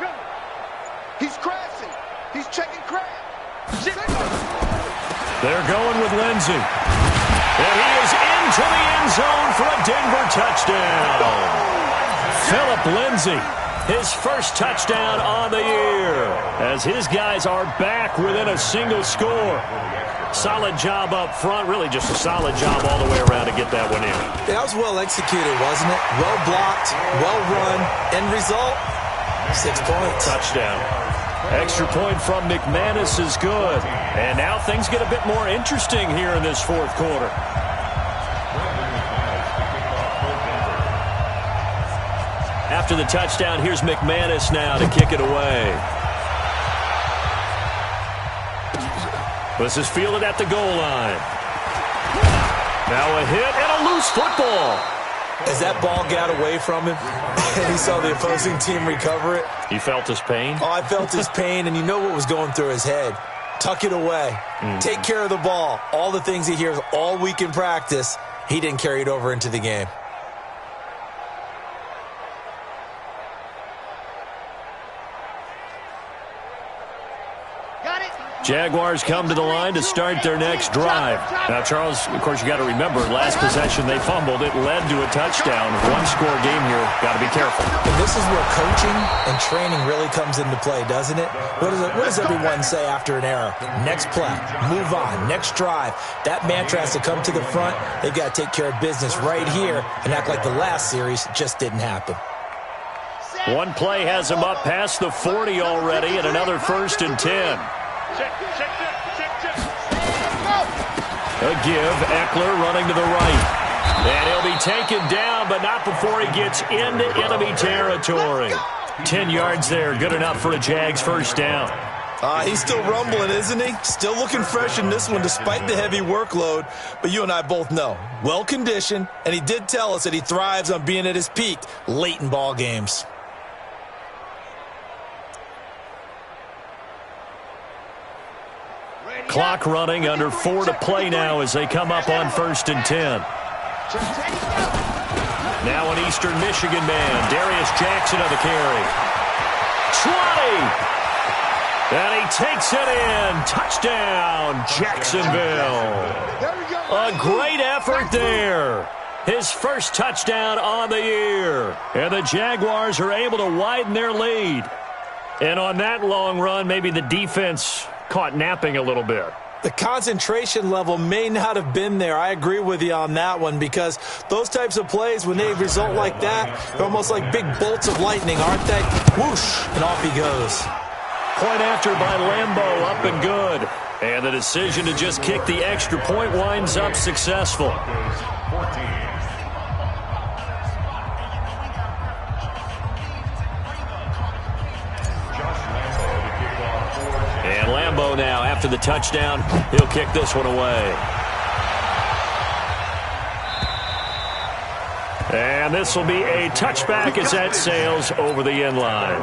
He's crashing. He's checking crash. They're going with Lindsey. And he is into the end zone for a Denver touchdown. Philip Lindsey, his first touchdown on the year, as his guys are back within a single score. Solid job up front, really just a solid job all the way around to get that one in. That was well executed, wasn't it? Well blocked, well run. End result, 6 points. Touchdown. Extra point from McManus is good. And now things get a bit more interesting here in this 4th quarter. After the touchdown, here's McManus now to kick it away. This is fielded at the goal line. Now a hit and a loose football. As that ball got away from him and he saw the opposing team recover it. You felt his pain? Oh, I felt his pain, and you know what was going through his head. Tuck it away. Take care of the ball. All the things he hears all week in practice, he didn't carry it over into the game. Jaguars come to the line to start their next drive. Now, Charles, of course, you got to remember, last possession they fumbled. It led to a touchdown. One-score game here. Got to be careful. And this is where coaching and training really comes into play, doesn't it? What does everyone say after an error? Next play, move on, next drive. That mantra has to come to the front. They've got to take care of business right here and act like the last series just didn't happen. One play has him up past the 40 already, and another 1st and 10. A give, Eckler running to the right. And he'll be taken down, but not before he gets into enemy territory. 10 yards there, good enough for a Jags first down. He's still rumbling, isn't he? Still looking fresh in this one despite the heavy workload. But you and I both know, well-conditioned, and he did tell us that he thrives on being at his peak late in ball games. Clock running, under 4 to play now as they come up on 1st and 10. Now an Eastern Michigan man, Darius Jackson on the carry. 20! And he takes it in. Touchdown, Jacksonville. A great effort there. His first touchdown on the year. And the Jaguars are able to widen their lead. And on that long run, maybe the defense caught napping a little bit. The concentration level may not have been there. I agree with you on that one, because those types of plays, when they result like that, they're almost like big bolts of lightning, aren't they? Whoosh, and off he goes. Point after by Lambeau, up and good. And the decision to just kick the extra point winds up successful. 14. And Lambeau now, after the touchdown, he'll kick this one away. And this will be a touchback as that sails over the end line.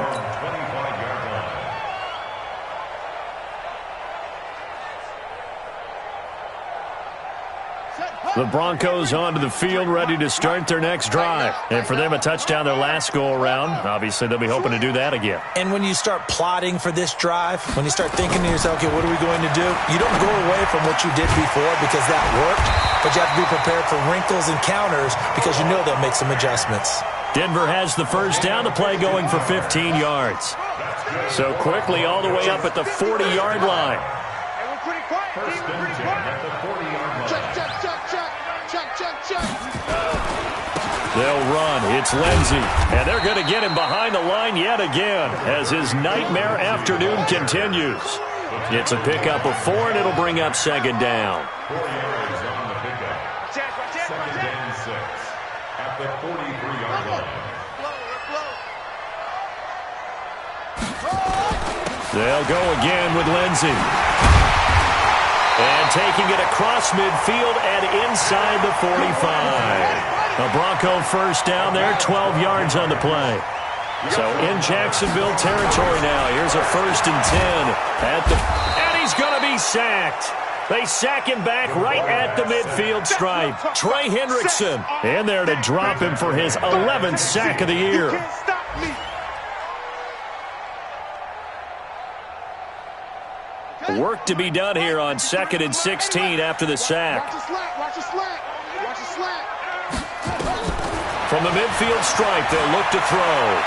The Broncos onto the field, ready to start their next drive. And for them, a touchdown their last go-around. Obviously, they'll be hoping to do that again. And when you start plotting for this drive, when you start thinking to yourself, okay, what are we going to do? You don't go away from what you did before because that worked, but you have to be prepared for wrinkles and counters because you know they'll make some adjustments. Denver has the first down, the play going for 15 yards. So quickly all the way up at the 40-yard line. First and 10 at the 40-yard line. They'll run. It's Lindsey. And they're going to get him behind the line yet again as his nightmare afternoon continues. It's a pickup of 4, and it'll bring up second down. 4 yards on the pickup. Second and 6 at the 43-yard line. They'll go again with Lindsey. And taking it across midfield and inside the 45. A Bronco first down there, 12 yards on the play. So in Jacksonville territory now. Here's a 1st and 10. And he's going to be sacked. They sack him back right at the midfield stripe. Trey Hendrickson in there to drop him for his 11th sack of the year. Work to be done here on 2nd and 16 after the sack. From the midfield stripe, they'll look to throw.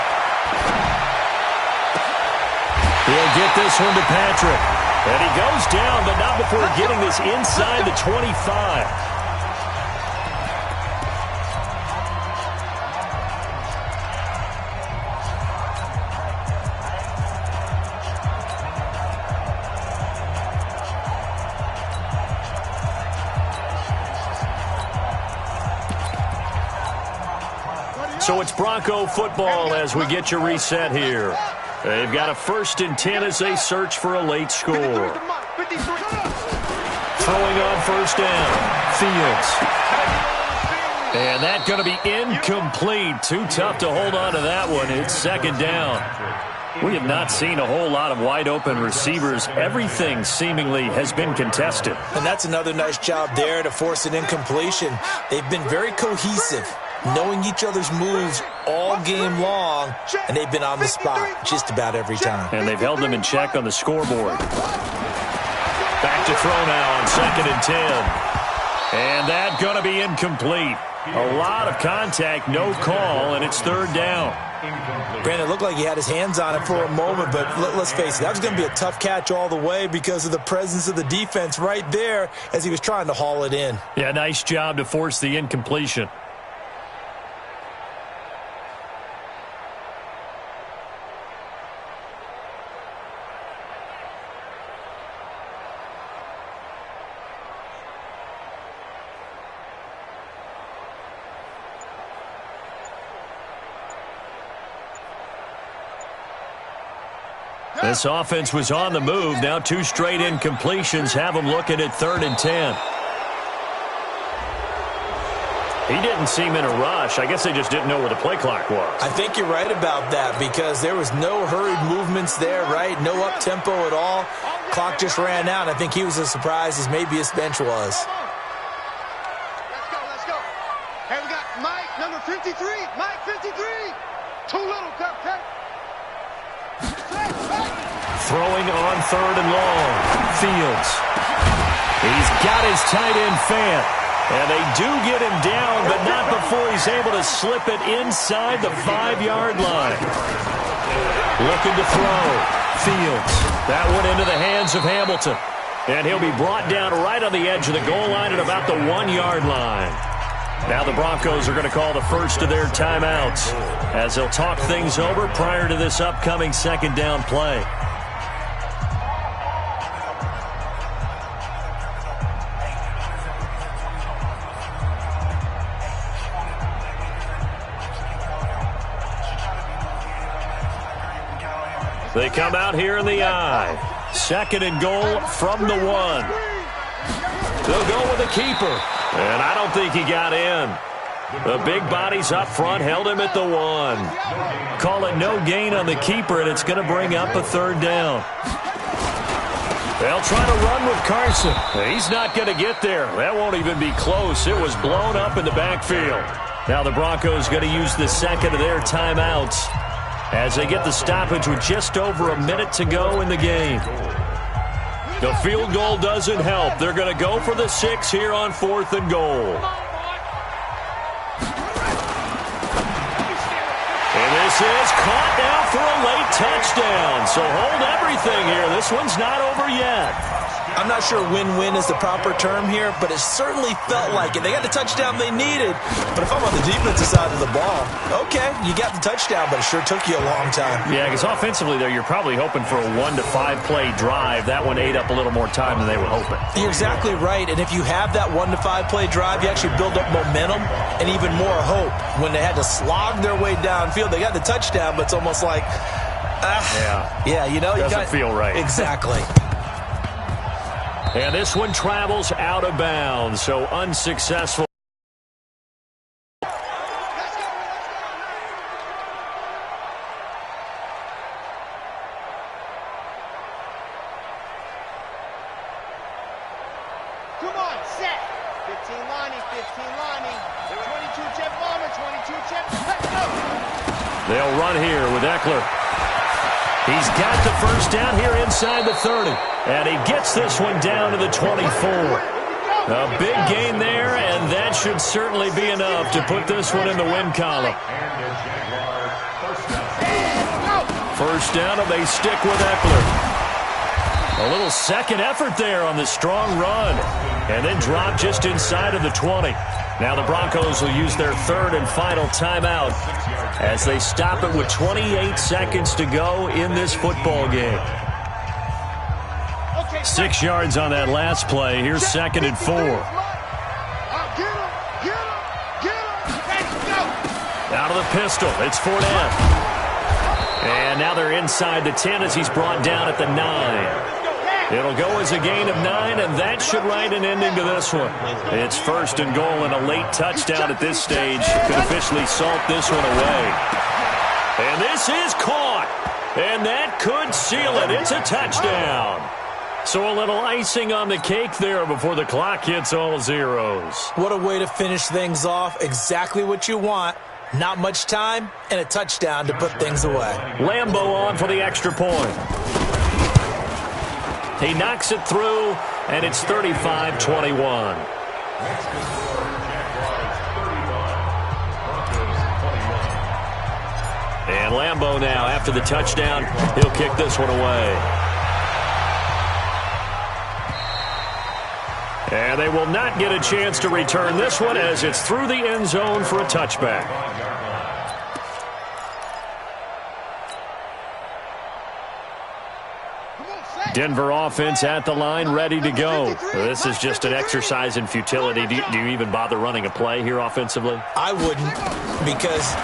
He'll get this one to Patrick. And he goes down, but not before getting this inside the 25. So it's Bronco football as we get you reset here. They've got a 1st and 10 as they search for a late score. Throwing on first down, Fields. And that's going to be incomplete. Too tough to hold on to that one. It's second down. We have not seen a whole lot of wide-open receivers. Everything seemingly has been contested. And that's another nice job there to force an incompletion. They've been very cohesive, knowing each other's moves all game long, and they've been on the spot just about every time. And they've held them in check on the scoreboard. to throw now on 2nd and 10. And that's going to be incomplete. A lot of contact, no call, and it's 3rd down. Brandon, it looked like he had his hands on it for a moment, but let's face it, that was going to be a tough catch all the way because of the presence of the defense right there as he was trying to haul it in. Yeah, nice job to force the incompletion. This offense was on the move. Now 2 straight incompletions have them looking at 3rd and 10. He didn't seem in a rush. I guess they just didn't know where the play clock was. I think you're right about that because there was no hurried movements there, right? No up-tempo at all. Clock just ran out. I think he was as surprised as maybe his bench was. Let's go. Hey, we got Mike, number 53. Mike, 53. Too little, okay? Throwing on 3rd and long. Fields. He's got his tight end fan. And they do get him down, but not before he's able to slip it inside the 5-yard line. Looking to throw. Fields. That one into the hands of Hamilton. And he'll be brought down right on the edge of the goal line at about the 1-yard line. Now the Broncos are going to call the first of their timeouts as they'll talk things over prior to this upcoming 2nd down play. They come out here in the I. 2nd and goal from the 1. They'll go with the keeper. And I don't think he got in. The big bodies up front held him at the 1. Call it no gain on the keeper, and it's going to bring up a 3rd down. They'll try to run with Carson. He's not going to get there. That won't even be close. It was blown up in the backfield. Now the Broncos going to use the 2nd of their timeouts as they get the stoppage with just over a minute to go in the game. The field goal doesn't help. They're going to go for the 6 here on 4th and goal. And this is caught now for a late touchdown. So hold everything here. This one's not over yet. I'm not sure win-win is the proper term here, but it certainly felt like it. They got the touchdown they needed, but if I'm on the defensive side of the ball, okay, you got the touchdown, but it sure took you a long time. Yeah, because offensively there, you're probably hoping for a 1 to 5 play drive. That one ate up a little more time than they were hoping. You're exactly right, and if you have that 1 to 5 play drive, you actually build up momentum and even more hope. When they had to slog their way downfield, they got the touchdown, but it's almost like, you know, doesn't feel right. Exactly. And this one travels out of bounds, so unsuccessful. Come on, set. 15 lining, 22 jet bomber, 22 jet. Let's go. They'll run here with Eckler. He's got the first down here inside the 30. And he gets this one down to the 24. A big gain there, and that should certainly be enough to put this one in the win column. First down, and they stick with Eckler. A little second effort there on the strong run. And then drop just inside of the 20. Now the Broncos will use their 3rd and final timeout as they stop it with 28 seconds to go in this football game. 6 yards on that last play. Here's 2nd and 4. Out of the pistol. It's Fournette. And now they're inside the 10 as he's brought down at the 9. It'll go as a gain of 9, and that should write an ending to this one. It's 1st and goal, and a late touchdown at this stage could officially salt this one away. And this is caught, and that could seal it. It's a touchdown. So a little icing on the cake there before the clock hits all zeros. What a way to finish things off. Exactly what you want. Not much time and a touchdown to put things away. Lambo on for the extra point. He knocks it through, and it's 35-21. Next to score, Jaguars 35, Broncos 21. And Lambeau now, after the touchdown, he'll kick this one away. And they will not get a chance to return this one as it's through the end zone for a touchback. Denver offense at the line, ready to go. This is just an exercise in futility. Do you even bother running a play here offensively? I wouldn't, because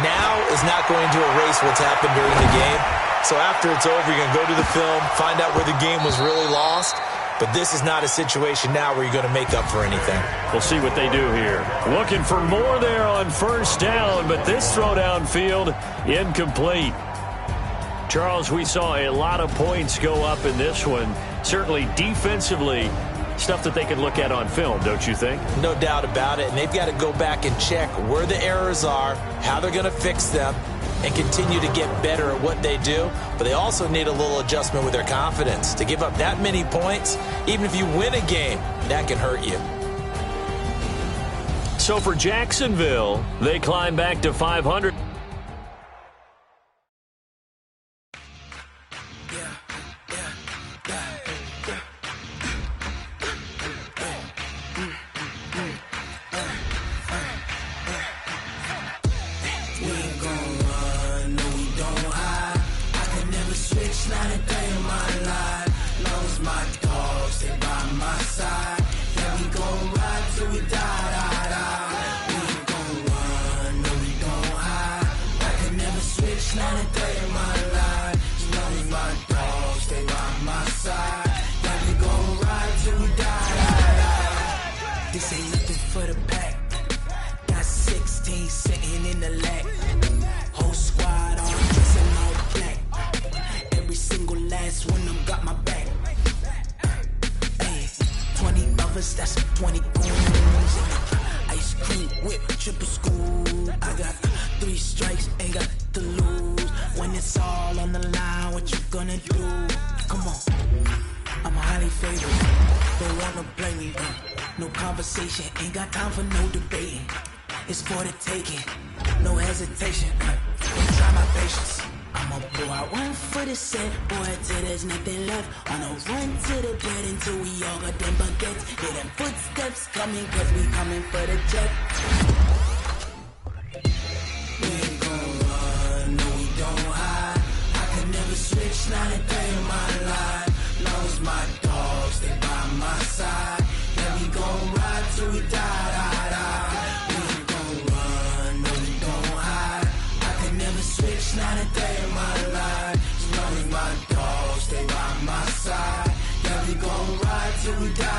now is not going to erase what's happened during the game. So after it's over, you're going to go to the film, find out where the game was really lost. But this is not a situation now where you're going to make up for anything. We'll see what they do here. Looking for more there on first down, but this throw downfield incomplete. Charles, we saw a lot of points go up in this one. Certainly defensively, stuff that they can look at on film, don't you think? No doubt about it. And they've got to go back and check where the errors are, how they're going to fix them, and continue to get better at what they do. But they also need a little adjustment with their confidence. To give up that many points, even if you win a game, that can hurt you. So for Jacksonville, they climb back to 500. That's 20 goons. Ice cream whip, triple school. I got 3 strikes, ain't got to lose. When it's all on the line, what you gonna do? Come on, I'm highly favored. Don't wanna blame me. No conversation, ain't got time for no debating. It's for the taking, no hesitation. Don't try my patience. I'ma pull out one for the set, boy, till there's nothing left. On a run to the bed until we all got them baguettes. Hear them footsteps coming, cause we coming for the jet. We ain't gon' run, no we don't hide. I can never switch, not a day in my life. Long as my dogs, they by my side. Yeah, we gon' ride till we die. We ain't gon' run, no we don't hide. I can never switch, not a day in my life. As long as my dogs stay by my side. Yeah, we gon' ride till we die.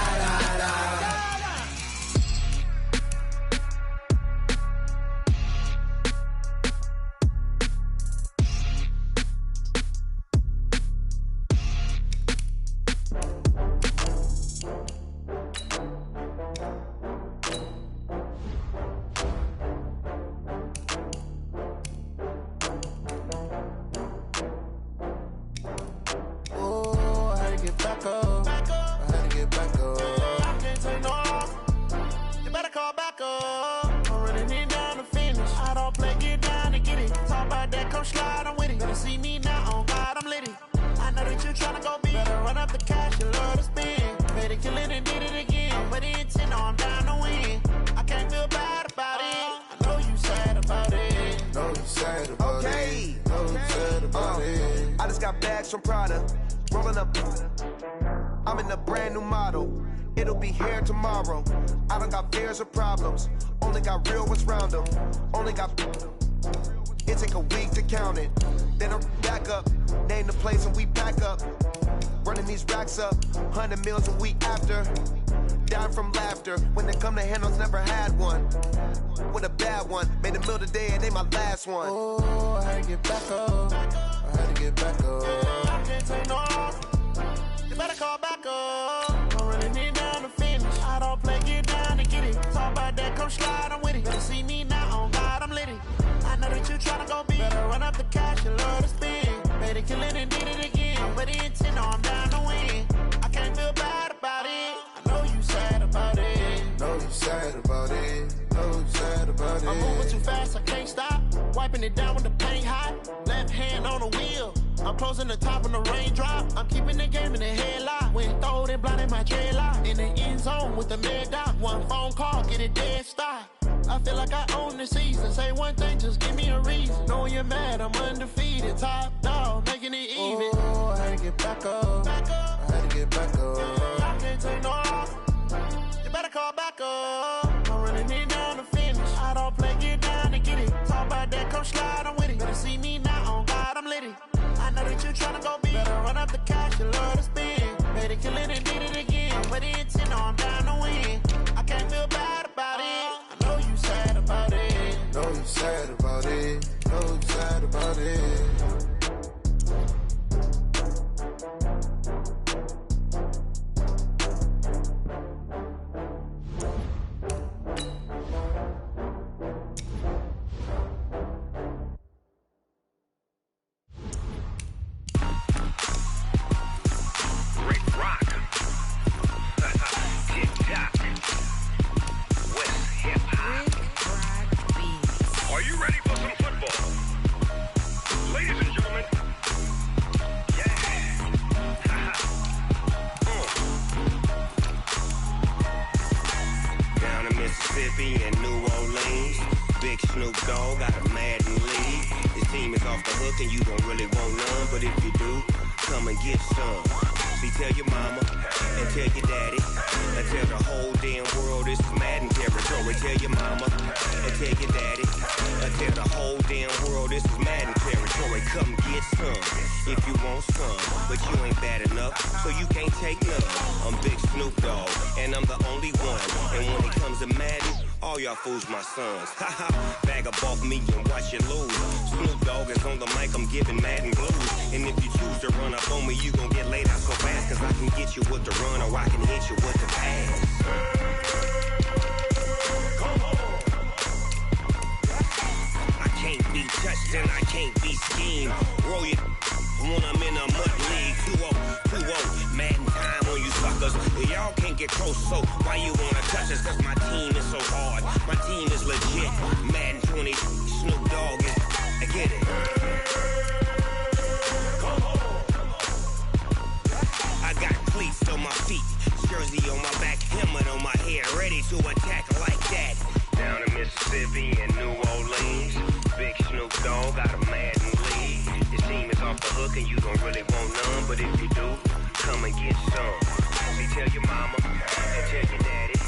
From Prada, rolling up. I'm in a brand new model. It'll be here tomorrow. I don't got fears or problems. Only got real ones round them. Only got. It take a week to count it. Then I'm back up. Name the place and we pack up. Running these racks up. 100 meals a week after. Down from laughter. When they come to handles, never had one. With a bad one. Made a meal today and they my last one. Oh, I had to get back up. I had to get back up. You better call back up. I'm running it down to finish. I don't play, get down to get it. Talk about that, come slide, I'm with it. Better see me now, on God, I'm litty. I know that you tryna go big. Better run up the cash, you love to spend. Made it, kill it, and did it again. But the intent, no, I'm down to win. I can't feel bad about it. sad about it. No sad about it. I'm moving too fast, I can't stop. Wiping it down when the paint hot. Left hand on the wheel. I'm closing the top when the raindrop. I'm keeping the game in the headlock. When throwed and blinded my dreadlock. In the end zone with the mad dot. One phone call, get it dead stop. I feel like I own the season. Say one thing, just give me a reason. Knowing you're mad, I'm undefeated. Top dog, making it even. Oh, I had to get back up. Back up. I had to get back up. I can't take no loss. You better call back up. I'm running it down to finish. I don't play, get down to get it. Talk about that, come slide, I'm with it. Better see me now, on God, I'm litty. I know that you tryna go big. Better run up the cash, you love to spend. Better kill it and did it again. I'm with it, you know I'm down to win. I can't feel bad about it. I know you sad about it. Know you sad about it. Know you sad about it. Fools my sons. Haha, bag up off me and watch you lose. Snoop Dogg is on the mic, I'm giving Madden blues. And if you choose to run up on me, you gon' get laid out so fast. Cause I can get you with the run or I can hit you with the pass. I can't be touched and I can't be schemed. Roll you when I'm in a mud league. 2-0, Madden time on you suckers. Y'all can't get close, so why you wanna touch us? Cause my team is so hard. My team is legit. Madden 20, Snoop Dogg is, I get it. I got cleats on my feet, jersey on my back, helmet on my head, ready to attack like that. Down in Mississippi and New Orleans, big Snoop Dogg got a Madden league. Your team is off the hook and you don't really want none, but if you do, come and get some. See, tell your mama and tell your daddy.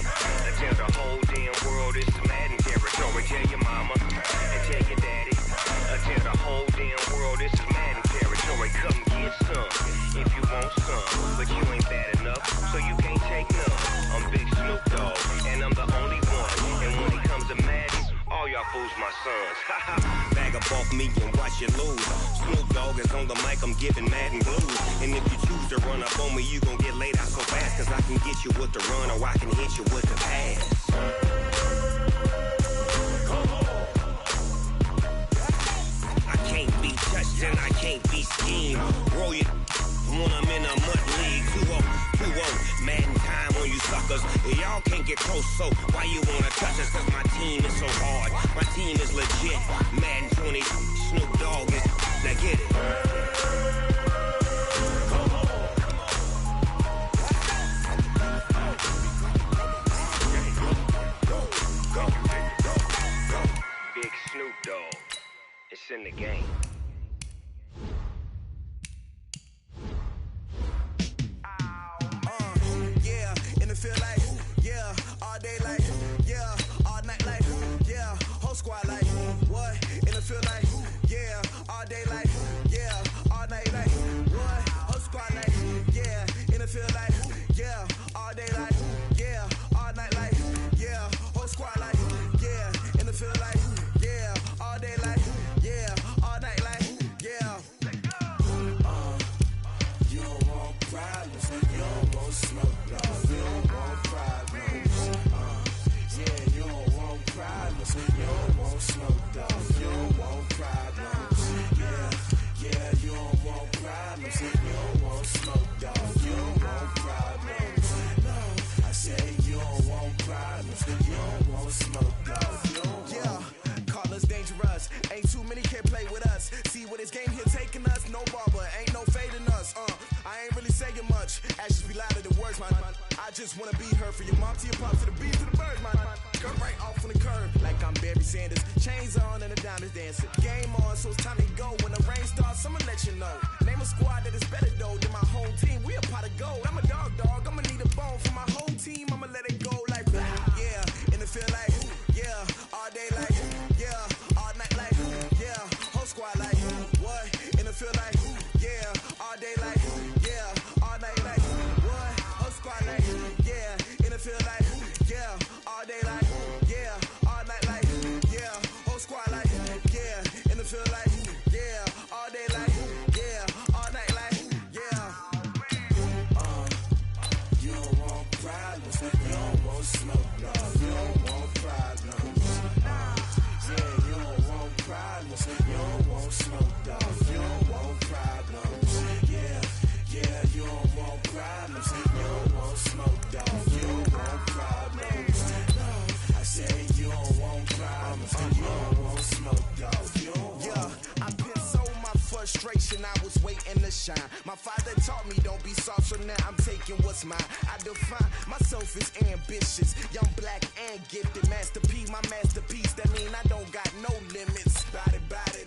Tell the whole damn world this is Madden territory. Tell your mama and tell your daddy. Tell the whole damn world this is Madden territory. Come get some if you want some, but you ain't bad enough, so you can't take none. I'm Big Snoop Dogg, and I'm the only one. And when it comes to Madden, all y'all fools my sons. Haha, bag up off me and watch you lose. Snoop Dogg is on the mic, I'm giving Madden blues. And if you choose to run up on me, you gon' get laid out so fast. Cause I can get you with the run or I can hit you with the pass. I can't be touched and I can't be schemed. Roll you when I'm in a mud league. 2-0, Madden time on you suckers. Y'all can't get close, so why you wanna touch us? Cause my team is so hard. My team is legit. Madden 20, Snoop Dogg is, now get it. Big Snoop Dogg, it's in the game. Yeah, in the field like, yeah, all day like, yeah, all night like, yeah, whole squad like, what? In the field like, yeah, all day like, yeah, all night like, what? Whole squad like, yeah, in the field like, yeah, all day like, yeah, all night like, yeah, whole squad like, yeah, in the field like, yeah, all day like, yeah, all night like, yeah. You don't want problems, you don't want smoke, no, you don't want problems. Yeah, you don't want problems, you don't want smoke, dog, you don't want problems. just wanna be her. For your mom to your pop to the beat to the birds, my cut right off on the curb. Like I'm Barry Sanders. Chains on and the diamonds dancing. Game on, so it's time to go. When the rain starts, I'ma let you know. Name a squad that is better though than my home team. We a pot of gold. I'm a dog. I'ma need a bone for my whole team. I'ma let it go like blah. Yeah, and it feel like yeah, all day like yeah, all night like yeah, whole squad like what? And it feel like yeah, all day like yeah, all night like what? Whole squad like yeah, and it feel like yeah, all day like yeah, all night like yeah, whole squad like yeah, and it feel like yeah, all day like yeah, all night like yeah. You don't want problems, you don't want smoke, no, you don't want problems. Yeah, you don't want problems, you don't want smoke, dog, you don't want problems. Yeah, you don't want problems, you don't want smoke, dog, you don't want problems. No, I said you don't want problems, you don't want smoke, dog, you don't want. Yeah, I've been so my frustration, I was waiting to shine. My father taught me don't be soft, so now I'm taking what's mine. I define myself as ambitious, young, black, and gifted. Master P, my masterpiece, that mean I don't got no limits. Bout it,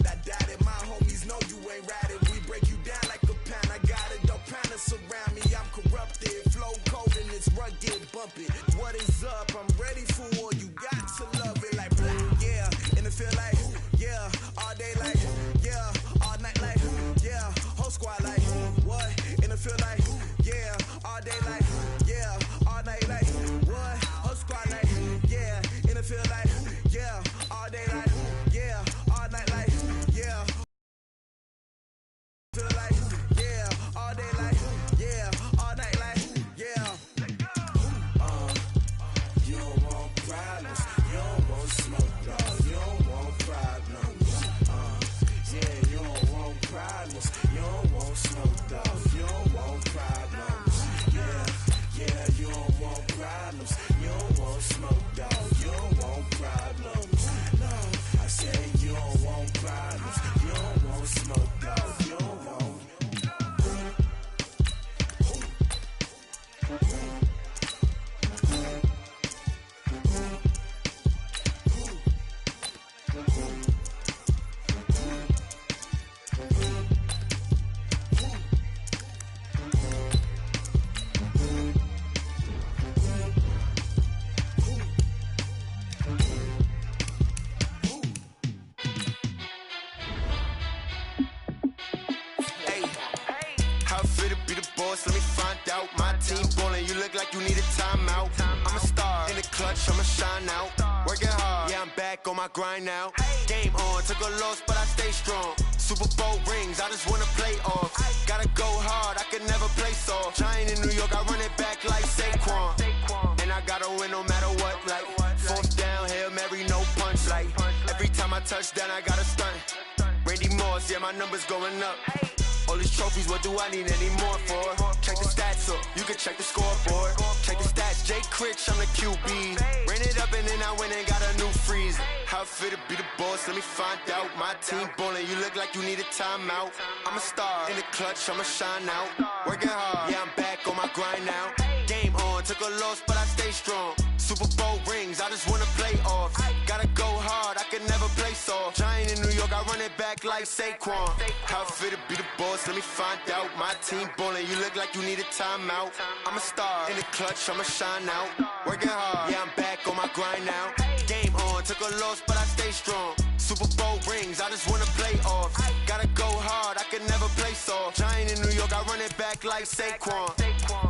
I doubt it. My homies know you ain't ride it. We break you down like a pound, I got it. Don't pound to surround me, I'm corrupted. Flow cold and it's rugged, bump it. What is up? I'm ready for war, you got to love it like blah. Yeah, and it feel like yeah, all day like yeah, all night like yeah, whole squad like what? And it feel like yeah, all day like yeah, all night like what? Whole squad like yeah, and it feel like yeah, all day like yeah, all night like yeah, feel like yeah, all day like yeah, all night like yeah. You don't want problems, you don't want smoke, dog, you don't want problems. Yeah, you don't want problems, you don't want smoke, dog, you don't want problems. Yeah, you don't want problems, you don't want smoke, dog, you don't want problems. No, I said you don't want problems, you don't want smoke, dog, you don't want. How fit to be the boss? Let me find out. My team ballin', you look like you need a timeout. I'm a star in the clutch, I'ma shine out. Working hard, yeah, I'm back on my grind now. Game on, took a loss, but I stay strong. Super Bowl rings, I just wanna play off. Gotta go hard, I can never play soft. Giant in New York, I run it back like Saquon. And I gotta win no matter what, like fourth down, Hail Mary, no punch. Like every time I touch down, I gotta stunt. Randy Moss, yeah, my numbers going up. All these trophies, what do I need any more for? Check the stats up, you can check the scoreboard. Check the stats, Jake Critch, I'm the QB. Ran it up and then I went and got a new freeze. How fit to be the boss, let me find out. My team ballin', you look like you need a timeout. I'm a star in the clutch, I'ma shine out. Working hard, yeah, I'm back on my grind now. Game on, took a loss, but I stay strong. Super Bowl rings, I just wanna play off. Gotta go hard, I can never play soft. Giant in New York, I run it back like Saquon. How fit to be the boss, let me find out. My team ballin', you look like you need a timeout. I'm a star in the clutch, I'ma shine out. Working hard, yeah, I'm back on my grind now. Game on, took a loss, but I stay strong. Super Bowl rings, I just wanna play off. Gotta go hard, I can never play soft. Giant in New York, I run it back like Saquon.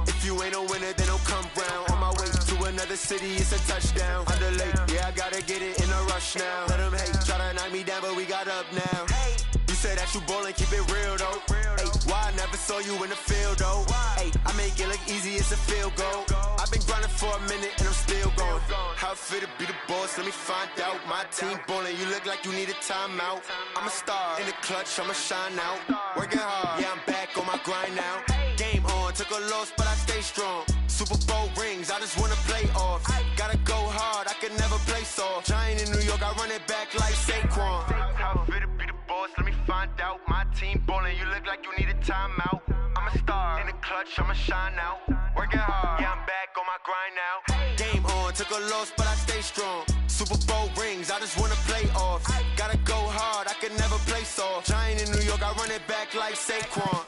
If you ain't a winner, then don't come round. On my way to another city, it's a touchdown. Underlay, yeah, I gotta get it in a rush now. Let them hate, try to knock me down, but we got up now. You say that you ballin', keep it real though. Hey, why I never saw you in the field though? Hey, I make it look easy, it's a field goal. I've been grinding for a minute and I'm still going. How fit to be the boss, let me find out. My team ballin', you look like you need a timeout. I'm a star in the clutch, I'ma shine out. Working hard, yeah, I'm back on my grind now. Game on, took a loss, but I stay strong. Super Bowl rings, I just wanna play off. Gotta go hard, I can never play soft. Giant in New York, I run it back like Saquon. How fit to be the boss, let me find out. My team ballin', you look like you need a timeout. I'm a star in the clutch, I'ma shine out. Working hard, yeah, I'm back on my my grind now. Game on, took a loss, but I stay strong. Super Bowl rings, I just wanna play off. Gotta go hard, I can never play soft. Giant in New York, I run it back like Saquon.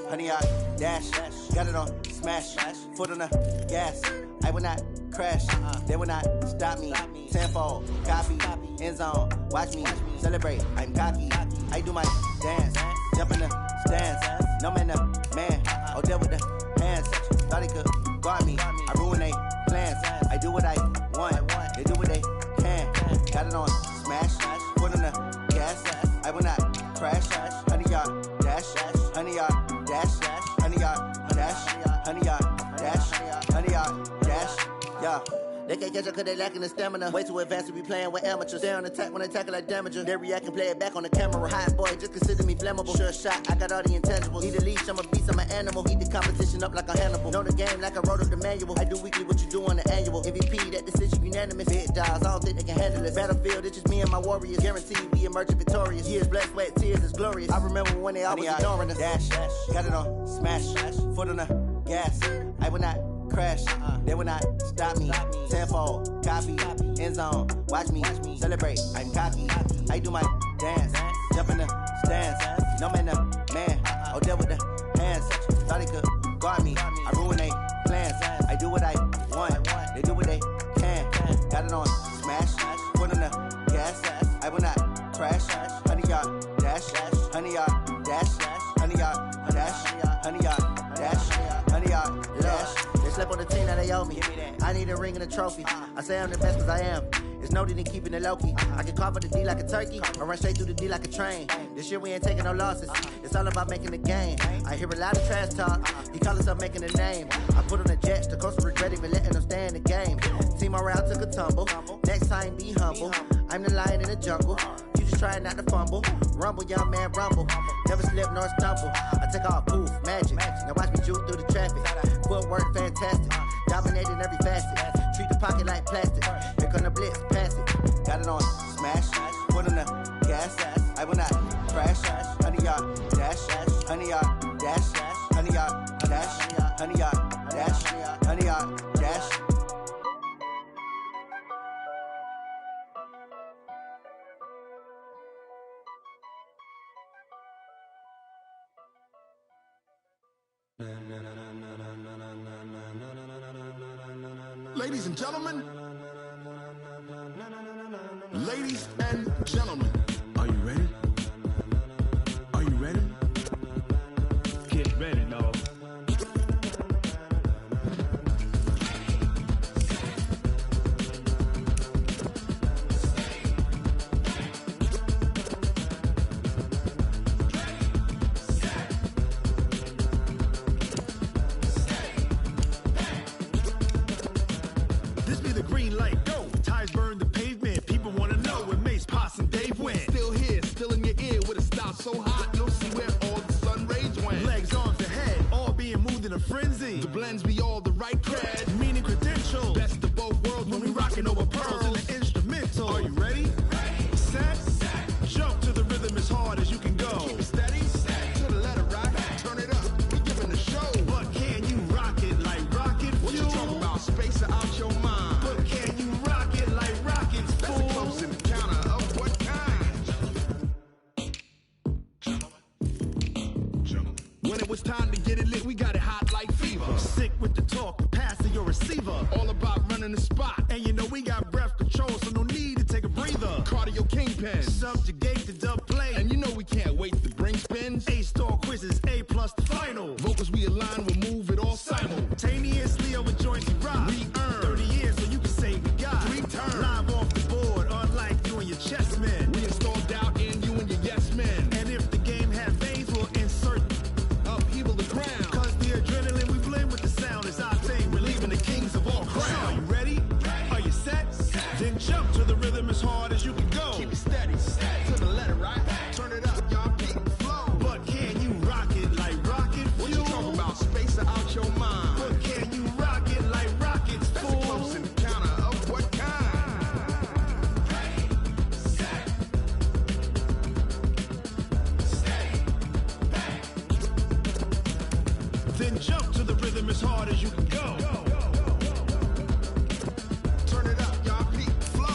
Honey, I dash, got it on smash, foot on the gas. I will not crash, they will not stop me. Tenfold, copy, end zone, watch me celebrate. I'm cocky, I do my dance, jump in the stands. No man, the man, oh, deal with the hands. Thought he could guard me, I ruin they plans. I do what I want, they do what they can. Got it on smash, foot on the gas. I will not crash, honey, y'all dash, honey, y'all dash, honey, y'all dash, honey, y'all dash, honey, y'all dash, yeah. They can't catch up cause they lacking the stamina. Way too advanced to be playing with amateurs. Stay on attack when I tackle like damager. They react and play it back on the camera. Hot boy, just consider me flammable. Sure shot, I got all the intangibles. Need a leash, I'm a beast, I'm an animal. Heat the competition up like a Hannibal. Know the game like I wrote up the manual. I do weekly what you do on the annual. MVP, that decision unanimous. Big dials, I don't think they can handle it. Battlefield, it's just me and my warriors. Guaranteed we emerging victorious. Years, blood, sweat, tears, it's glorious. I remember when they always ignoring us. Dash, got it on smash, foot on the gas. I will not crash, they will not stop me. Tenfold, copy, end zone, watch me celebrate. I'm cocky, I do my dance, jump in the stands. No man, the man, oh, deal with the hands. Thought he could guard me, I ruin they plans. I do what I want, they do what they can. Got it on smash, foot on the gas. I will not crash, honey, y'all dash, honey, y'all dash, honey, y'all dash, honey, y'all dash, honey, y'all dash. Slip on the team that they owe me. I need a ring and a trophy. I say I'm the best cause I am. There's no need in keeping it low-key. I can carve up the D like a turkey or run straight through the D like a train. This year we ain't taking no losses. It's all about making the game. I hear a lot of trash talk. He call himself making a name. I put on the Jets. The coach regret even letting them stay in the game. Team morale took a tumble. Next time be humble. I'm the lion in the jungle. You just trying not to fumble. Rumble, young man, rumble. Never slip nor stumble. I take off, poof, magic. Now watch me juke through the traffic. Footwork fantastic. Dominating every facet. Treat the pocket like plastic. Here come the blitz, pass it. Got it on smash. Foot on the gas. I will not crash. Honey, y'all dash. Honey, y'all dash. Honey, y'all dash. Honey, y'all dash. Honey, y'all dash. Ladies and gentlemen, ladies and gentlemen, are you ready? Are you ready? Get ready, dog. So hot, you'll see where all the sun rays went. Legs, arms, ahead, all being moved in a frenzy. The blends be all the right cred, meaning credentials. Best of both worlds when we rockin' over pearls in the instrumental. Are you ready? Ready. Set. Jump to the rhythm as hard as you can go. Keep it steady. To the letter right. Turn it up. We giving the show. But can you rock it like rocket fuel? What you talking about? Space out your mind. But can you rock it like rockets, fool? That's a close encounter of what kind? When it was time to get it lit, we got it hot like fever. Sick with the talk, pass to your receiver. All about running the spot. And you know we got breath control, so no need to take a breather. Cardio kingpin, subjugate the dub play. And you know we can't wait to bring spins. A-star quizzes, A+ the final. Vocals we align, we'll move it all simultaneously over joints we rock. We earn 30 years, so you can say we got 3 turns. Live off the board, unlike you and your chess men. We install doubt in you and your yes men. And if the game had veins, we'll insert upheaval the ground. Cause the adrenaline we blend with the sound is our thing. Relieving the kings of all crowns. Are you ready? Are to the rhythm as hard as you can go. Keep it steady, to the letter, right? Turn it up, y'all, keep it flow. But can you rock it like rocket fuel? What you talking about? Space out your mind. But can you rock it like rockets, fool? That's a close encounter of what kind? Then jump to the rhythm as hard as you can go. Turn it up, y'all, peak flow.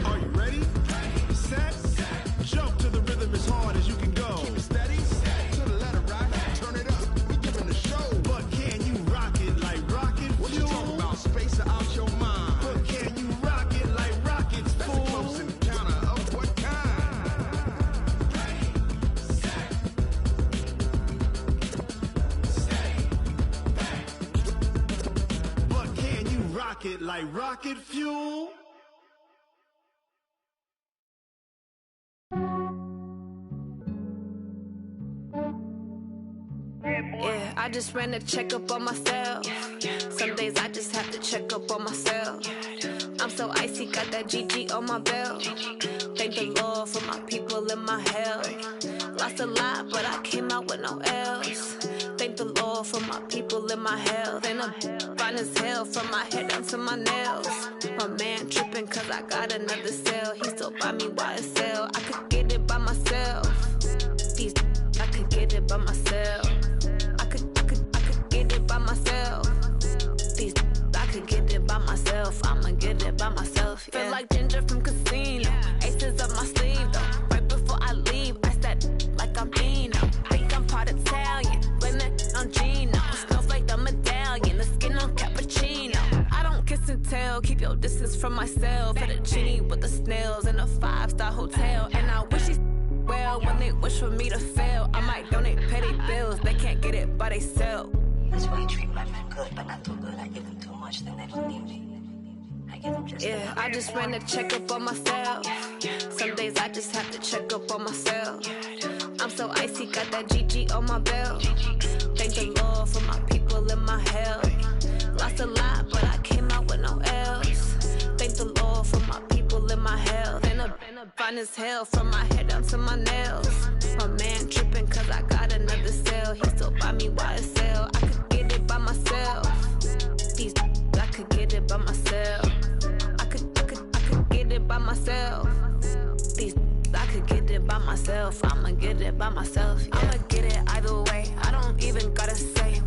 Are you ready? Set. Jump to the rhythm as hard as you can go. Keep it steady, to the letter, right? Turn it up, we giving the show. But can you rock it like rocket fuel? What you talking about? Space out your mind. But can you rock it like rockets, fool? That's a close encounter of what kind? But can you rock it like rocket fuel? Yeah, I just ran a checkup on myself. Some days I just have to check up on myself. I'm so icy, got that GG on my belt. Thank the Lord for my people in my health. Lost a lot, but I came out with no L's. Thank the Lord for my people in my health. And I'm fine as hell from my head down to my nails. My man tripping cause I got another cell. He still buy me YSL. I could get it by myself. These I could get it by myself. I could get it by myself. These I could get it by myself. I'ma get it by myself. Yeah. Feel like Ginger from Casino. Aces up my sleeve though. Right before I leave, I said like I'm Dino. Think I'm part Italian. Blame it on Gino. Snowflake the medallion. The skin on cappuccino. I don't kiss and tell. Keep your distance from myself. Fettuccine with the snails in a 5-star hotel. And I wish he well when they wish for me to fail. I might donate petty bills. They can't get it by themselves. That's why I treat my men good, but not too good. I give them too much, then they don't need me. I give them just Yeah, I just ran a checkup on myself. Some days I just have to check up on myself. I'm so icy, got that GG on my belt. Thank the Lord for my people in my health. Lost a lot, but I came out with no L's. Thank the Lord for my people in my health. And I'm fine as hell from my head down to my nails. My man tripping cause I got another cell. He still buy me YSL. I could get it by myself. These I could get it by myself. I could get it by myself. These I could get it by myself. I'ma get it by myself. Yeah. I'ma get it either way. I don't even gotta say